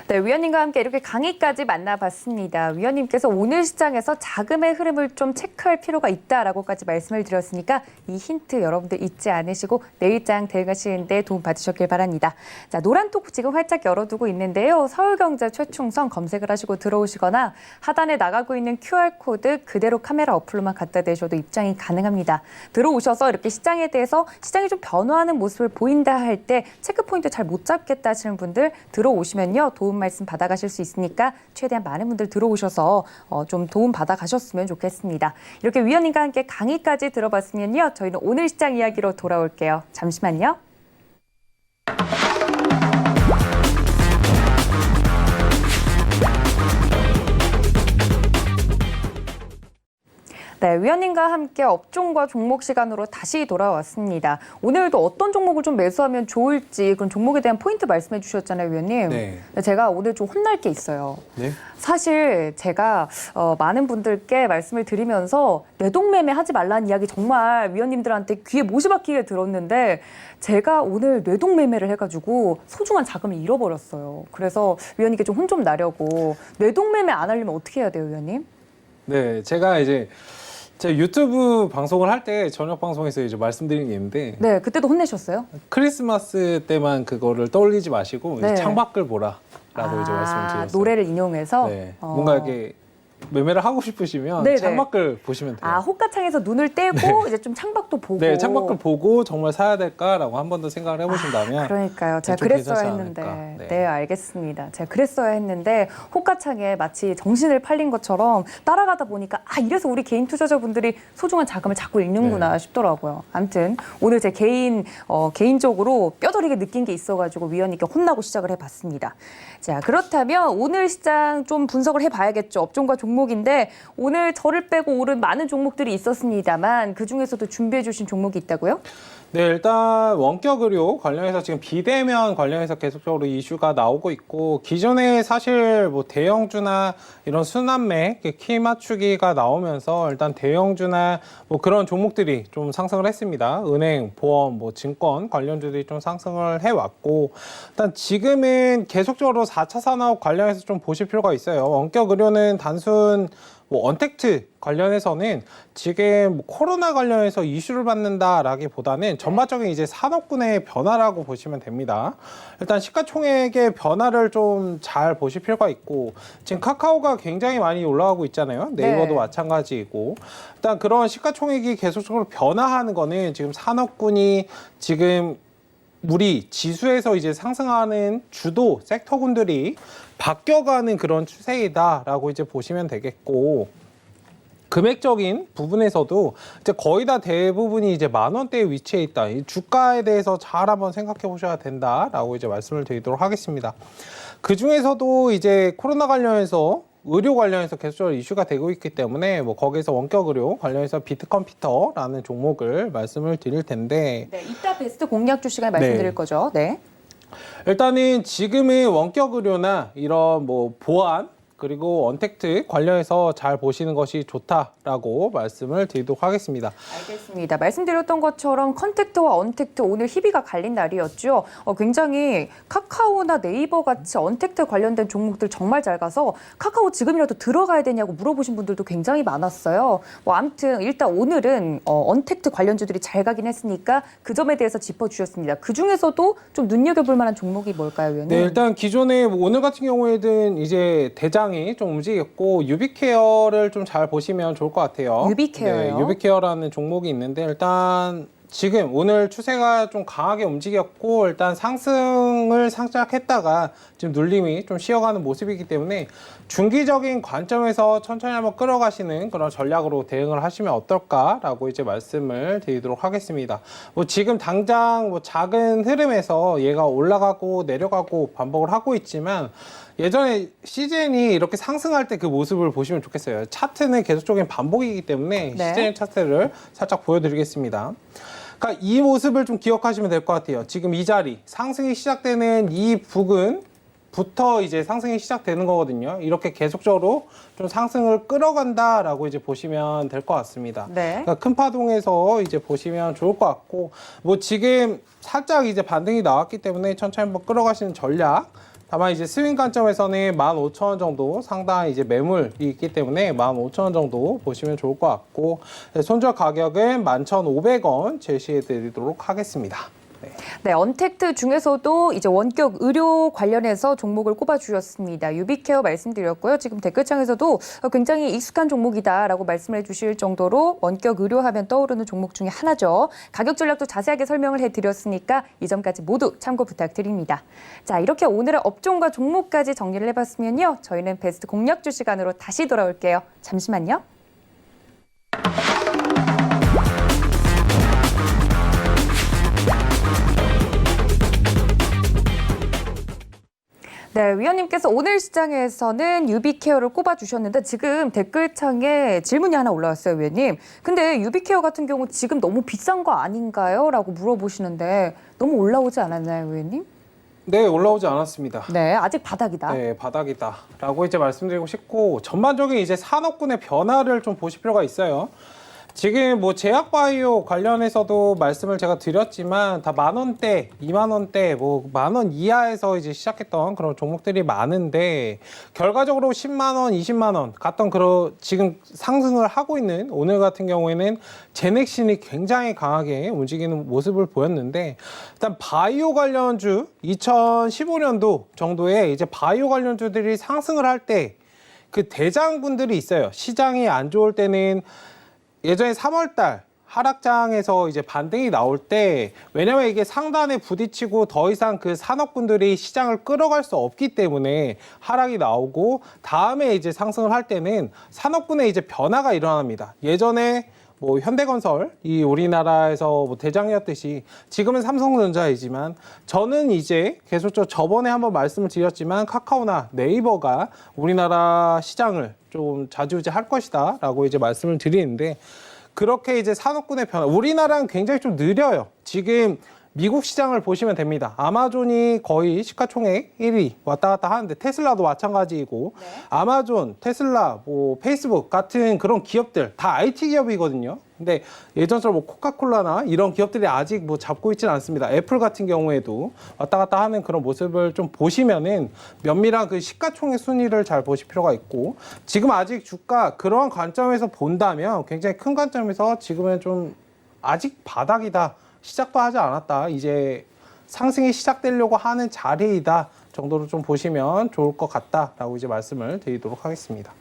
네, 위원님과 함께 이렇게 강의까지 만나봤습니다. 위원님께서 오늘 시장에서 자금의 흐름을 좀 체크할 필요가 있다라고까지 말씀을 드렸으니까 이 힌트 여러분들 잊지 않으시고 내일장 대응하시는 데 도움 받으셨길 바랍니다. 자, 노란톡 지금 활짝 열어두고 있는데요. 서울경제 최충성 검색을 하시고 들어오시거나 하단에 나가고 있는 QR코드 그대로 카메라 어플로만 갖다 대셔도 입장이 가능합니다. 들어오셔서 이렇게 시장에 대해서 시장이 좀 변화하는 모습을 보인다 할 때 체크포인트 잘 못 잡겠다 하시는 분들 들어오시면요. 도움 말씀 받아가실 수 있으니까 최대한 많은 분들 들어오셔서 좀 도움 받아가셨으면 좋겠습니다. 이렇게 위원님과 함께 강의까지 들어봤으면요. 저희는 오늘 시장 이야기로 돌아올게요. 잠시만요. 네, 위원님과 함께 업종과 종목 시간으로 다시 돌아왔습니다. 오늘도 어떤 종목을 좀 매수하면 좋을지 그런 종목에 대한 포인트 말씀해 주셨잖아요, 위원님. 네. 제가 오늘 좀 혼날 게 있어요. 네. 사실 제가 많은 분들께 말씀을 드리면서 내동매매 하지 말라는 이야기 정말 위원님들한테 귀에 못이 박히게 들었는데 제가 오늘 뇌동매매를 해가지고 소중한 자금을 잃어버렸어요. 그래서 위원님께 좀 혼 좀 나려고 뇌동매매 안 하려면 어떻게 해야 돼요, 위원님? 네, 제가 유튜브 방송을 할 때 저녁 방송에서 이제 말씀드린 게 있는데 네, 그때도 혼내셨어요? 크리스마스 때만 그거를 떠올리지 마시고 네. 창밖을 보라라고 이제 말씀을 드렸어요. 노래를 인용해서 네, 뭔가 이렇게 매매를 하고 싶으시면 네네. 창밖을 보시면 돼요. 호가창에서 눈을 떼고 이제 좀 창밖도 보고. 네, 창밖을 보고 정말 사야 될까라고 한 번 더 생각을 해보신다면 그러니까요. 제가 좀 그랬어야 괜찮지 했는데. 않을까. 네, 알겠습니다. 제가 그랬어야 했는데 호가창에 마치 정신을 팔린 것처럼 따라가다 보니까 이래서 우리 개인 투자자분들이 소중한 자금을 자꾸 잃는구나 싶더라고요. 아무튼 오늘 제 개인적으로 뼈저리게 느낀 게 있어가지고 위원님께 혼나고 시작을 해봤습니다. 자, 그렇다면 오늘 시장 좀 분석을 해봐야겠죠. 업종과 종목인데 오늘 저를 빼고 오른 많은 종목들이 있었습니다만 그중에서도 준비해 주신 종목이 있다고요? 네, 일단 원격 의료 관련해서 지금 비대면 관련해서 계속적으로 이슈가 나오고 있고 기존에 사실 뭐 대형주나 이런 순환매 키 맞추기가 나오면서 일단 대형주나 뭐 그런 종목들이 좀 상승을 했습니다. 은행, 보험, 뭐 증권 관련주들이 좀 상승을 해왔고 일단 지금은 계속적으로 4차 산업 관련해서 좀 보실 필요가 있어요. 원격 의료는 단순 언택트 관련해서는 지금 코로나 관련해서 이슈를 받는다라기보다는 전반적인 이제 산업군의 변화라고 보시면 됩니다. 일단 시가총액의 변화를 좀 잘 보실 필요가 있고 지금 카카오가 굉장히 많이 올라가고 있잖아요. 네이버도 네. 마찬가지이고 일단 그런 시가총액이 계속적으로 변화하는 거는 지금 산업군이 지금 우리 지수에서 이제 상승하는 주도 섹터군들이 바뀌어가는 그런 추세이다라고 이제 보시면 되겠고 금액적인 부분에서도 이제 거의 다 대부분이 이제 10,000원대에 위치해 있다. 이 주가에 대해서 잘 한번 생각해 보셔야 된다라고 이제 말씀을 드리도록 하겠습니다. 그 중에서도 이제 코로나 관련해서 의료 관련해서 계속적으로 이슈가 되고 있기 때문에 뭐 거기에서 원격 의료 관련해서 비트컴퓨터라는 종목을 말씀을 드릴 텐데 네, 이따 베스트 공략주 시간에 말씀드릴 네. 거죠. 네. 일단은 지금은 원격 의료나 이런 뭐 보안 그리고 언택트 관련해서 잘 보시는 것이 좋다라고 말씀을 드리도록 하겠습니다. 알겠습니다. 말씀드렸던 것처럼 컨택트와 언택트 오늘 희비가 갈린 날이었죠. 굉장히 카카오나 네이버 같이 언택트 관련된 종목들 정말 잘 가서 카카오 지금이라도 들어가야 되냐고 물어보신 분들도 굉장히 많았어요. 아무튼 일단 오늘은 언택트 관련주들이 잘 가긴 했으니까 그 점에 대해서 짚어주셨습니다. 그중에서도 좀 눈여겨볼 만한 종목이 뭘까요, 위원님? 네, 일단 기존에 뭐 오늘 같은 경우에는 이제 대장이 좀 움직였고 유비케어를 좀 잘 보시면 좋을 것 같아요. 유비케어요? 네, 유비케어라는 종목이 있는데 일단 지금 오늘 추세가 좀 강하게 움직였고 일단 상승을 살짝 했다가 지금 눌림이 좀 쉬어가는 모습이기 때문에 중기적인 관점에서 천천히 한번 끌어가시는 그런 전략으로 대응을 하시면 어떨까라고 이제 말씀을 드리도록 하겠습니다. 뭐 지금 당장 뭐 작은 흐름에서 얘가 올라가고 내려가고 반복을 하고 있지만 예전에 시즌이 이렇게 상승할 때 그 모습을 보시면 좋겠어요. 차트는 계속적인 반복이기 때문에 네. 시즌 차트를 살짝 보여드리겠습니다. 그러니까 이 모습을 좀 기억하시면 될 것 같아요. 지금 이 자리, 상승이 시작되는 이 부근부터 이제 상승이 시작되는 거거든요. 이렇게 계속적으로 좀 상승을 끌어간다라고 이제 보시면 될 것 같습니다. 네. 그러니까 큰 파동에서 이제 보시면 좋을 것 같고, 뭐 지금 살짝 이제 반등이 나왔기 때문에 천천히 한번 끌어가시는 전략 다만 이제 스윙 관점에서는 15,000원 정도 상당히 이제 매물이 있기 때문에 15,000원 정도 보시면 좋을 것 같고, 손절 가격은 11,500원 제시해 드리도록 하겠습니다. 네, 언택트 중에서도 이제 원격 의료 관련해서 종목을 꼽아주셨습니다. 유비케어 말씀드렸고요. 지금 댓글창에서도 굉장히 익숙한 종목이다라고 말씀해 주실 정도로 원격 의료하면 떠오르는 종목 중에 하나죠. 가격 전략도 자세하게 설명을 해드렸으니까 이 점까지 모두 참고 부탁드립니다. 자, 이렇게 오늘의 업종과 종목까지 정리를 해봤으면요. 저희는 베스트 공략주 시간으로 다시 돌아올게요. 잠시만요. 네, 위원님께서 오늘 시장에서는 유비케어를 꼽아주셨는데 지금 댓글창에 질문이 하나 올라왔어요, 위원님. 근데 유비케어 같은 경우 지금 너무 비싼 거 아닌가요? 라고 물어보시는데 너무 올라오지 않았나요, 위원님? 네, 올라오지 않았습니다. 네, 아직 바닥이다. 네, 바닥이다라고 이제 말씀드리고 싶고, 전반적인 이제 산업군의 변화를 좀 보실 필요가 있어요. 지금 뭐 제약바이오 관련해서도 말씀을 제가 드렸지만 다 10,000원대, 20,000원대, 뭐 10,000원 이하에서 이제 시작했던 그런 종목들이 많은데, 결과적으로 10만 원, 20만 원 갔던 그런 지금 상승을 하고 있는 오늘 같은 경우에는 제넥신이 굉장히 강하게 움직이는 모습을 보였는데, 일단 바이오 관련주 2015년도 정도에 이제 바이오 관련주들이 상승을 할 때 그 대장군들이 있어요. 시장이 안 좋을 때는 예전에 3월달 하락장에서 이제 반등이 나올 때, 왜냐면 이게 상단에 부딪히고 더 이상 그 산업군들이 시장을 끌어갈 수 없기 때문에 하락이 나오고, 다음에 이제 상승을 할 때는 산업군의 이제 변화가 일어납니다. 예전에 뭐 현대건설이 우리나라에서 뭐 대장이었듯이 지금은 삼성전자이지만, 저는 이제 계속적으로 저번에 한번 말씀을 드렸지만 카카오나 네이버가 우리나라 시장을 좀 좌지우지할 것이다 라고 이제 말씀을 드리는데, 그렇게 이제 산업군의 변화, 우리나라는 굉장히 좀 느려요. 지금 미국 시장을 보시면 됩니다. 아마존이 거의 시가총액 1위 왔다 갔다 하는데, 테슬라도 마찬가지이고, 네. 아마존, 테슬라, 뭐 페이스북 같은 그런 기업들 다 IT 기업이거든요. 근데 예전처럼 뭐 코카콜라나 이런 기업들이 아직 뭐 잡고 있지는 않습니다. 애플 같은 경우에도 왔다 갔다 하는 그런 모습을 좀 보시면은 면밀한 그 시가총액 순위를 잘 보실 필요가 있고, 지금 아직 주가 그러한 관점에서 본다면 굉장히 큰 관점에서 지금은 좀 아직 바닥이다. 시작도 하지 않았다. 이제 상승이 시작되려고 하는 자리이다 정도로 좀 보시면 좋을 것 같다라고 이제 말씀을 드리도록 하겠습니다.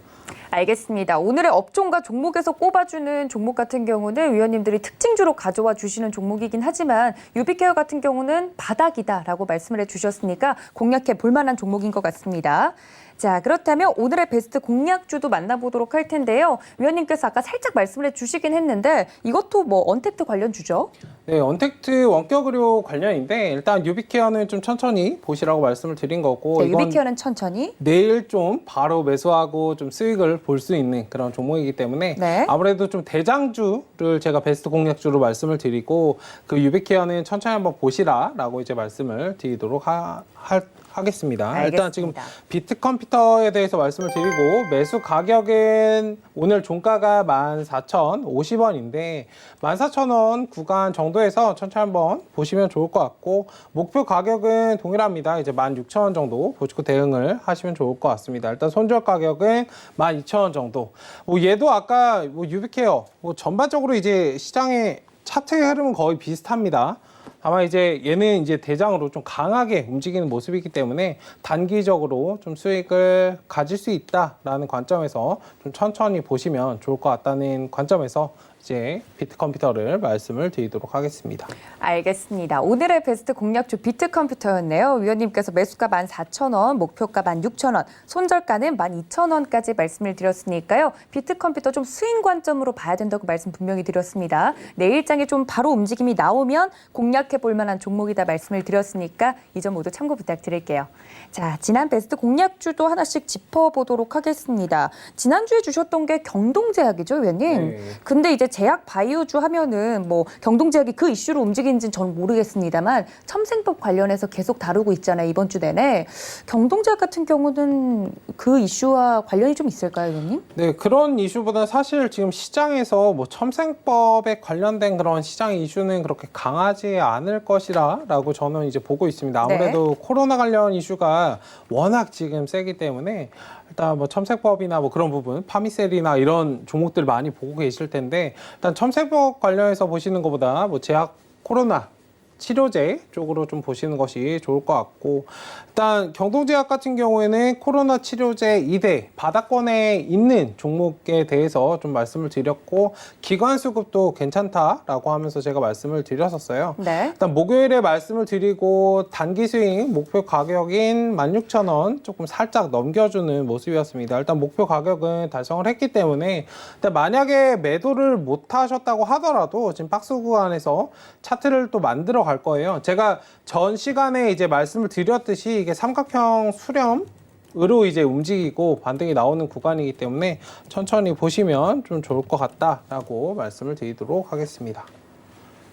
알겠습니다. 오늘의 업종과 종목에서 꼽아주는 종목 같은 경우는 위원님들이 특징주로 가져와 주시는 종목이긴 하지만 유비케어 같은 경우는 바닥이다라고 말씀을 해주셨으니까 공략해 볼 만한 종목인 것 같습니다. 자, 그렇다면 오늘의 베스트 공략주도 만나보도록 할 텐데요. 위원님께서 아까 살짝 말씀을 해주시긴 했는데 이것도 뭐 언택트 관련주죠? 네, 언택트 원격 의료 관련인데, 일단 유비케어는 좀 천천히 보시라고 말씀을 드린 거고, 네, 유비케어는 천천히. 내일 좀 바로 매수하고 좀 수익을 볼 수 있는 그런 종목이기 때문에, 네. 아무래도 좀 대장주를 제가 베스트 공략주로 말씀을 드리고, 그 유비케어는 천천히 한번 보시라라고 이제 말씀을 드리도록 하겠습니다. 알겠습니다. 일단 지금 비트컴퓨터에 대해서 말씀을 드리고, 매수 가격은 오늘 종가가 14,050원인데 14,000원 구간 정도에서 천천히 한번 보시면 좋을 것 같고, 목표 가격은 동일합니다. 이제 16,000원 정도 보시고 대응을 하시면 좋을 것 같습니다. 일단 손절 가격은 12,000원 정도. 뭐 얘도 아까 뭐 유비케어 뭐 전반적으로 이제 시장의 차트의 흐름은 거의 비슷합니다. 다만 이제 얘는 이제 대장으로 좀 강하게 움직이는 모습이기 때문에 단기적으로 좀 수익을 가질 수 있다라는 관점에서 좀 천천히 보시면 좋을 것 같다는 관점에서 이제 비트컴퓨터를 말씀을 드리도록 하겠습니다. 알겠습니다. 오늘의 베스트 공략주 비트컴퓨터였네요. 위원님께서 매수가 14,000원, 목표가 16,000원, 손절가는 12,000원까지 말씀을 드렸으니까요. 비트컴퓨터 좀 스윙 관점으로 봐야 된다고 말씀 분명히 드렸습니다. 내일장에 좀 바로 움직임이 나오면 공략해 볼 만한 종목이다 말씀을 드렸으니까 이 점 모두 참고 부탁드릴게요. 자, 지난 베스트 공략주도 하나씩 짚어보도록 하겠습니다. 지난주에 주셨던 게 경동제약이죠, 위원님? 네. 근데 이제 제약 바이오주 하면은 뭐 경동제약이 그 이슈로 움직이는지는 저는 모르겠습니다만 첨생법 관련해서 계속 다루고 있잖아요. 이번 주 내내. 경동제약 같은 경우는 그 이슈와 관련이 좀 있을까요, 의원님? 네, 그런 이슈보다 사실 지금 시장에서 뭐 첨생법에 관련된 그런 시장 이슈는 그렇게 강하지 않을 것이라고 저는 이제 보고 있습니다. 아무래도 코로나 관련 이슈가 워낙 지금 세기 때문에 일단 뭐 첨생법이나 뭐 그런 부분, 파미셀이나 이런 종목들 많이 보고 계실 텐데 일단 첨생법 관련해서 보시는 것보다 뭐 제약 코로나 치료제 쪽으로 좀 보시는 것이 좋을 것 같고, 일단 경동제약 같은 경우에는 코로나 치료제 2대 바닥권에 있는 종목에 대해서 좀 말씀을 드렸고, 기관 수급도 괜찮다라고 하면서 제가 말씀을 드렸었어요. 네. 일단 목요일에 말씀을 드리고 단기 수익 목표 가격인 16,000원 조금 살짝 넘겨주는 모습이었습니다. 일단 목표 가격은 달성을 했기 때문에 일단 만약에 매도를 못 하셨다고 하더라도 지금 박스 구간에서 차트를 또 만들어 갈 거예요. 제가 전 시간에 이제 말씀을 드렸듯이 이게 삼각형 수렴으로 이제 움직이고 반등이 나오는 구간이기 때문에 천천히 보시면 좀 좋을 것 같다라고 말씀을 드리도록 하겠습니다.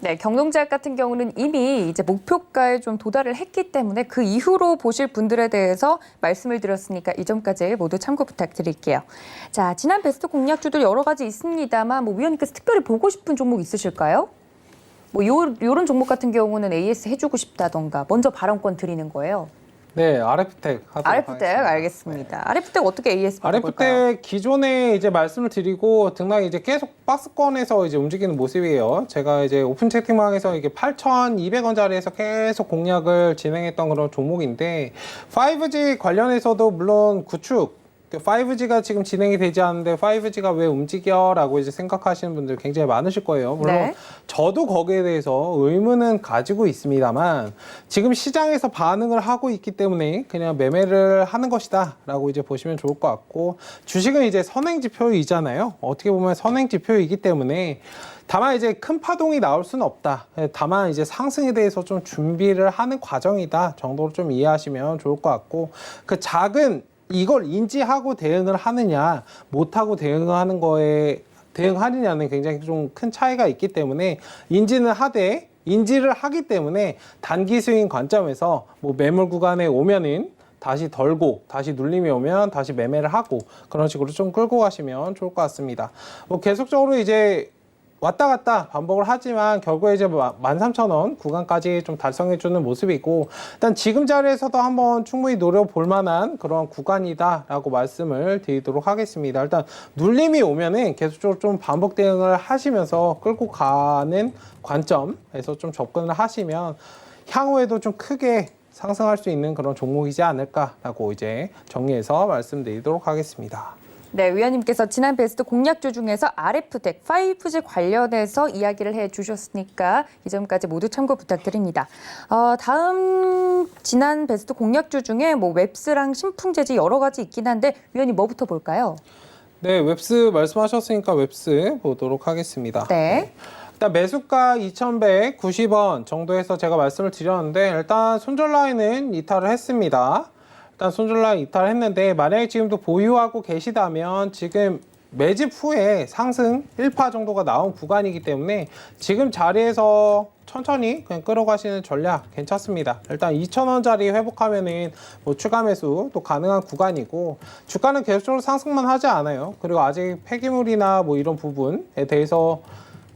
네, 경동제약 같은 경우는 이미 이제 목표가에 좀 도달을 했기 때문에 그 이후로 보실 분들에 대해서 말씀을 드렸으니까 이 점까지 모두 참고 부탁드릴게요. 자, 지난 베스트 공략주들 여러 가지 있습니다만 뭐 위원님께서 특별히 보고 싶은 종목 있으실까요? 뭐 요런 종목 같은 경우는 AS 해주고 싶다던가 먼저 발언권 드리는 거예요. 네, RF텍 하도록 RF텍 하겠습니다. 알겠습니다. 네. RF텍 어떻게 AS 볼까요? RF텍 기존에 이제 말씀을 드리고 등락이 이제 계속 박스권에서 이제 움직이는 모습이에요. 제가 이제 오픈 채팅방에서 이게 8,200원짜리에서 계속 공략을 진행했던 그런 종목인데 5G 관련해서도 물론 구축 5G가 지금 진행이 되지 않는데 5G가 왜 움직여? 라고 이제 생각하시는 분들 굉장히 많으실 거예요. 물론 네. 저도 거기에 대해서 의문은 가지고 있습니다만 지금 시장에서 반응을 하고 있기 때문에 그냥 매매를 하는 것이다 라고 이제 보시면 좋을 것 같고, 주식은 이제 선행지표이잖아요. 어떻게 보면 선행지표이기 때문에 다만 이제 큰 파동이 나올 수는 없다. 다만 이제 상승에 대해서 좀 준비를 하는 과정이다 정도로 좀 이해하시면 좋을 것 같고, 그 작은 이걸 인지하고 대응을 하느냐 못하고 대응하는 거에 대응하느냐는 굉장히 좀 큰 차이가 있기 때문에 인지는 하되 인지를 하기 때문에 단기 스윙 관점에서 뭐 매물 구간에 오면은 다시 덜고 다시 눌림이 오면 다시 매매를 하고 그런 식으로 좀 끌고 가시면 좋을 것 같습니다. 뭐 계속적으로 이제 왔다 갔다 반복을 하지만 결국에 이제 13,000원 구간까지 좀 달성해주는 모습이고, 일단 지금 자리에서도 한번 충분히 노려볼 만한 그런 구간이다라고 말씀을 드리도록 하겠습니다. 일단 눌림이 오면은 계속적으로 좀 반복 대응을 하시면서 끌고 가는 관점에서 좀 접근을 하시면 향후에도 좀 크게 상승할 수 있는 그런 종목이지 않을까라고 이제 정리해서 말씀드리도록 하겠습니다. 네, 위원님께서 지난 베스트 공략주 중에서 RF텍, 5G 관련해서 이야기를 해주셨으니까 이 점까지 모두 참고 부탁드립니다. 다음 지난 베스트 공략주 중에 뭐 웹스랑 신풍재지 여러 가지 있긴 한데 위원님 뭐부터 볼까요? 네, 웹스 말씀하셨으니까 웹스 보도록 하겠습니다. 네. 일단 매수가 2,190원 정도에서 제가 말씀을 드렸는데 일단 손절 라인은 이탈을 했습니다. 일단 손절 라인 이탈했는데 만약에 지금도 보유하고 계시다면 지금 매집 후에 상승 1파 정도가 나온 구간이기 때문에 지금 자리에서 천천히 그냥 끌어가시는 전략 괜찮습니다. 일단 2,000원짜리 회복하면은 뭐 추가 매수 또 가능한 구간이고, 주가는 계속적으로 상승만 하지 않아요. 그리고 아직 폐기물이나 뭐 이런 부분에 대해서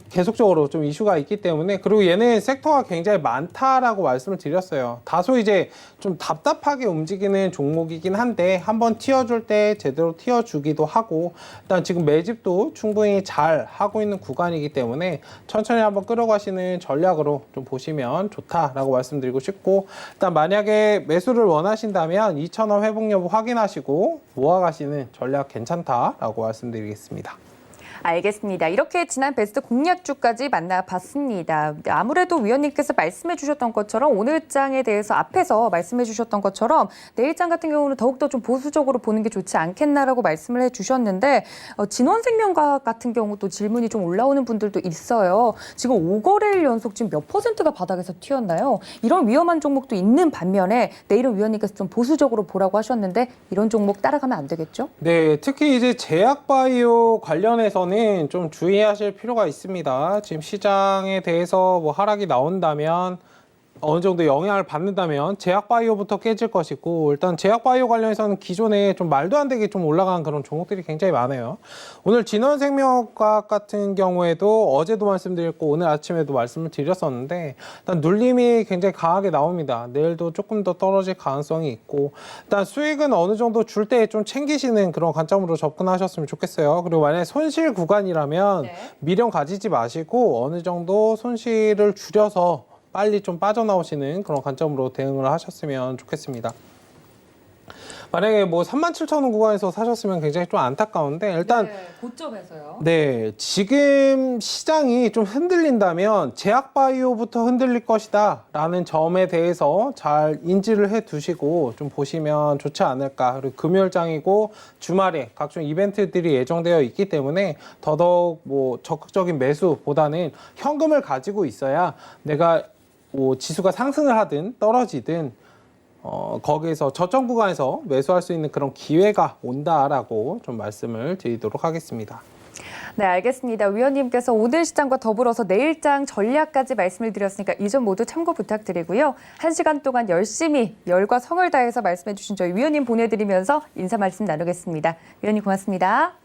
계속적으로 좀 이슈가 있기 때문에, 그리고 얘는 섹터가 굉장히 많다라고 말씀을 드렸어요. 다소 이제 좀 답답하게 움직이는 종목이긴 한데 한번 튀어줄 때 제대로 튀어주기도 하고, 일단 지금 매집도 충분히 잘 하고 있는 구간이기 때문에 천천히 한번 끌어가시는 전략으로 좀 보시면 좋다라고 말씀드리고 싶고, 일단 만약에 매수를 원하신다면 2,000원 회복 여부 확인하시고 모아가시는 전략 괜찮다라고 말씀드리겠습니다. 알겠습니다. 이렇게 지난 베스트 공략주까지 만나봤습니다. 아무래도 위원님께서 말씀해 주셨던 것처럼 오늘 장에 대해서 앞에서 말씀해 주셨던 것처럼 내일 장 같은 경우는 더욱더 좀 보수적으로 보는 게 좋지 않겠나라고 말씀을 해 주셨는데, 진원생명과학 같은 경우도 질문이 좀 올라오는 분들도 있어요. 지금 5거래일 연속 지금 몇 %가 바닥에서 튀었나요? 이런 위험한 종목도 있는 반면에 내일은 위원님께서 좀 보수적으로 보라고 하셨는데 이런 종목 따라가면 안 되겠죠? 네, 특히 이제 제약바이오 관련해서는 거는 좀 주의하실 필요가 있습니다. 지금 시장에 대해서 뭐 하락이 나온다면 어느 정도 영향을 받는다면 제약바이오부터 깨질 것이고, 일단 제약바이오 관련해서는 기존에 좀 말도 안 되게 좀 올라간 그런 종목들이 굉장히 많아요. 오늘 진원생명과학 같은 경우에도 어제도 말씀드렸고 오늘 아침에도 말씀을 드렸었는데, 일단 눌림이 굉장히 강하게 나옵니다. 내일도 조금 더 떨어질 가능성이 있고, 일단 수익은 어느 정도 줄 때 좀 챙기시는 그런 관점으로 접근하셨으면 좋겠어요. 그리고 만약에 손실 구간이라면 미련 가지지 마시고 어느 정도 손실을 줄여서 빨리 좀 빠져나오시는 그런 관점으로 대응을 하셨으면 좋겠습니다. 만약에 뭐 37,000원 구간에서 사셨으면 굉장히 좀 안타까운데, 일단 고점에서요. 네, 지금 시장이 좀 흔들린다면 제약바이오부터 흔들릴 것이다 라는 점에 대해서 잘 인지를 해 두시고 좀 보시면 좋지 않을까. 그리고 금요일장이고 주말에 각종 이벤트들이 예정되어 있기 때문에 더더욱 뭐 적극적인 매수보다는 현금을 가지고 있어야 내가 뭐 지수가 상승을 하든 떨어지든 거기에서 저점 구간에서 매수할 수 있는 그런 기회가 온다라고 좀 말씀을 드리도록 하겠습니다. 네, 알겠습니다. 위원님께서 오늘 시장과 더불어서 내일장 전략까지 말씀을 드렸으니까 이 점 모두 참고 부탁드리고요. 1시간 동안 열심히 열과 성을 다해서 말씀해 주신 저희 위원님 보내드리면서 인사 말씀 나누겠습니다. 위원님 고맙습니다.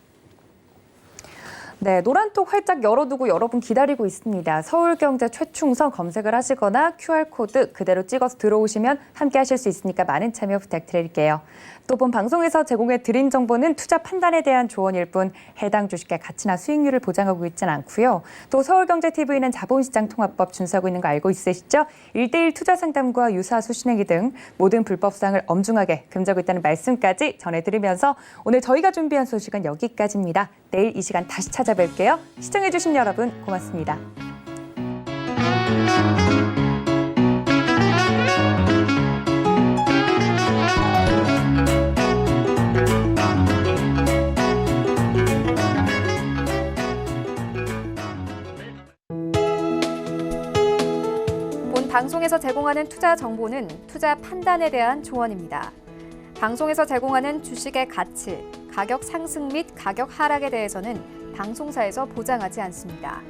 네, 노란톡 활짝 열어두고 여러분 기다리고 있습니다. 서울경제 최충성 검색을 하시거나 QR코드 그대로 찍어서 들어오시면 함께 하실 수 있으니까 많은 참여 부탁드릴게요. 또 본 방송에서 제공해 드린 정보는 투자 판단에 대한 조언일 뿐 해당 주식의 가치나 수익률을 보장하고 있지는 않고요. 또 서울경제TV는 자본시장 통합법 준수하고 있는 거 알고 있으시죠? 1:1 투자 상담과 유사 수신행위 등 모든 불법사항을 엄중하게 금지하고 있다는 말씀까지 전해드리면서 오늘 저희가 준비한 소식은 여기까지입니다. 내일 이 시간 다시 찾아뵐게요. 시청해주신 여러분 고맙습니다. 본 방송에서 제공하는 투자 정보는 투자 판단에 대한 조언입니다. 방송에서 제공하는 주식의 가치, 가격 상승 및 가격 하락에 대해서는 방송사에서 보장하지 않습니다.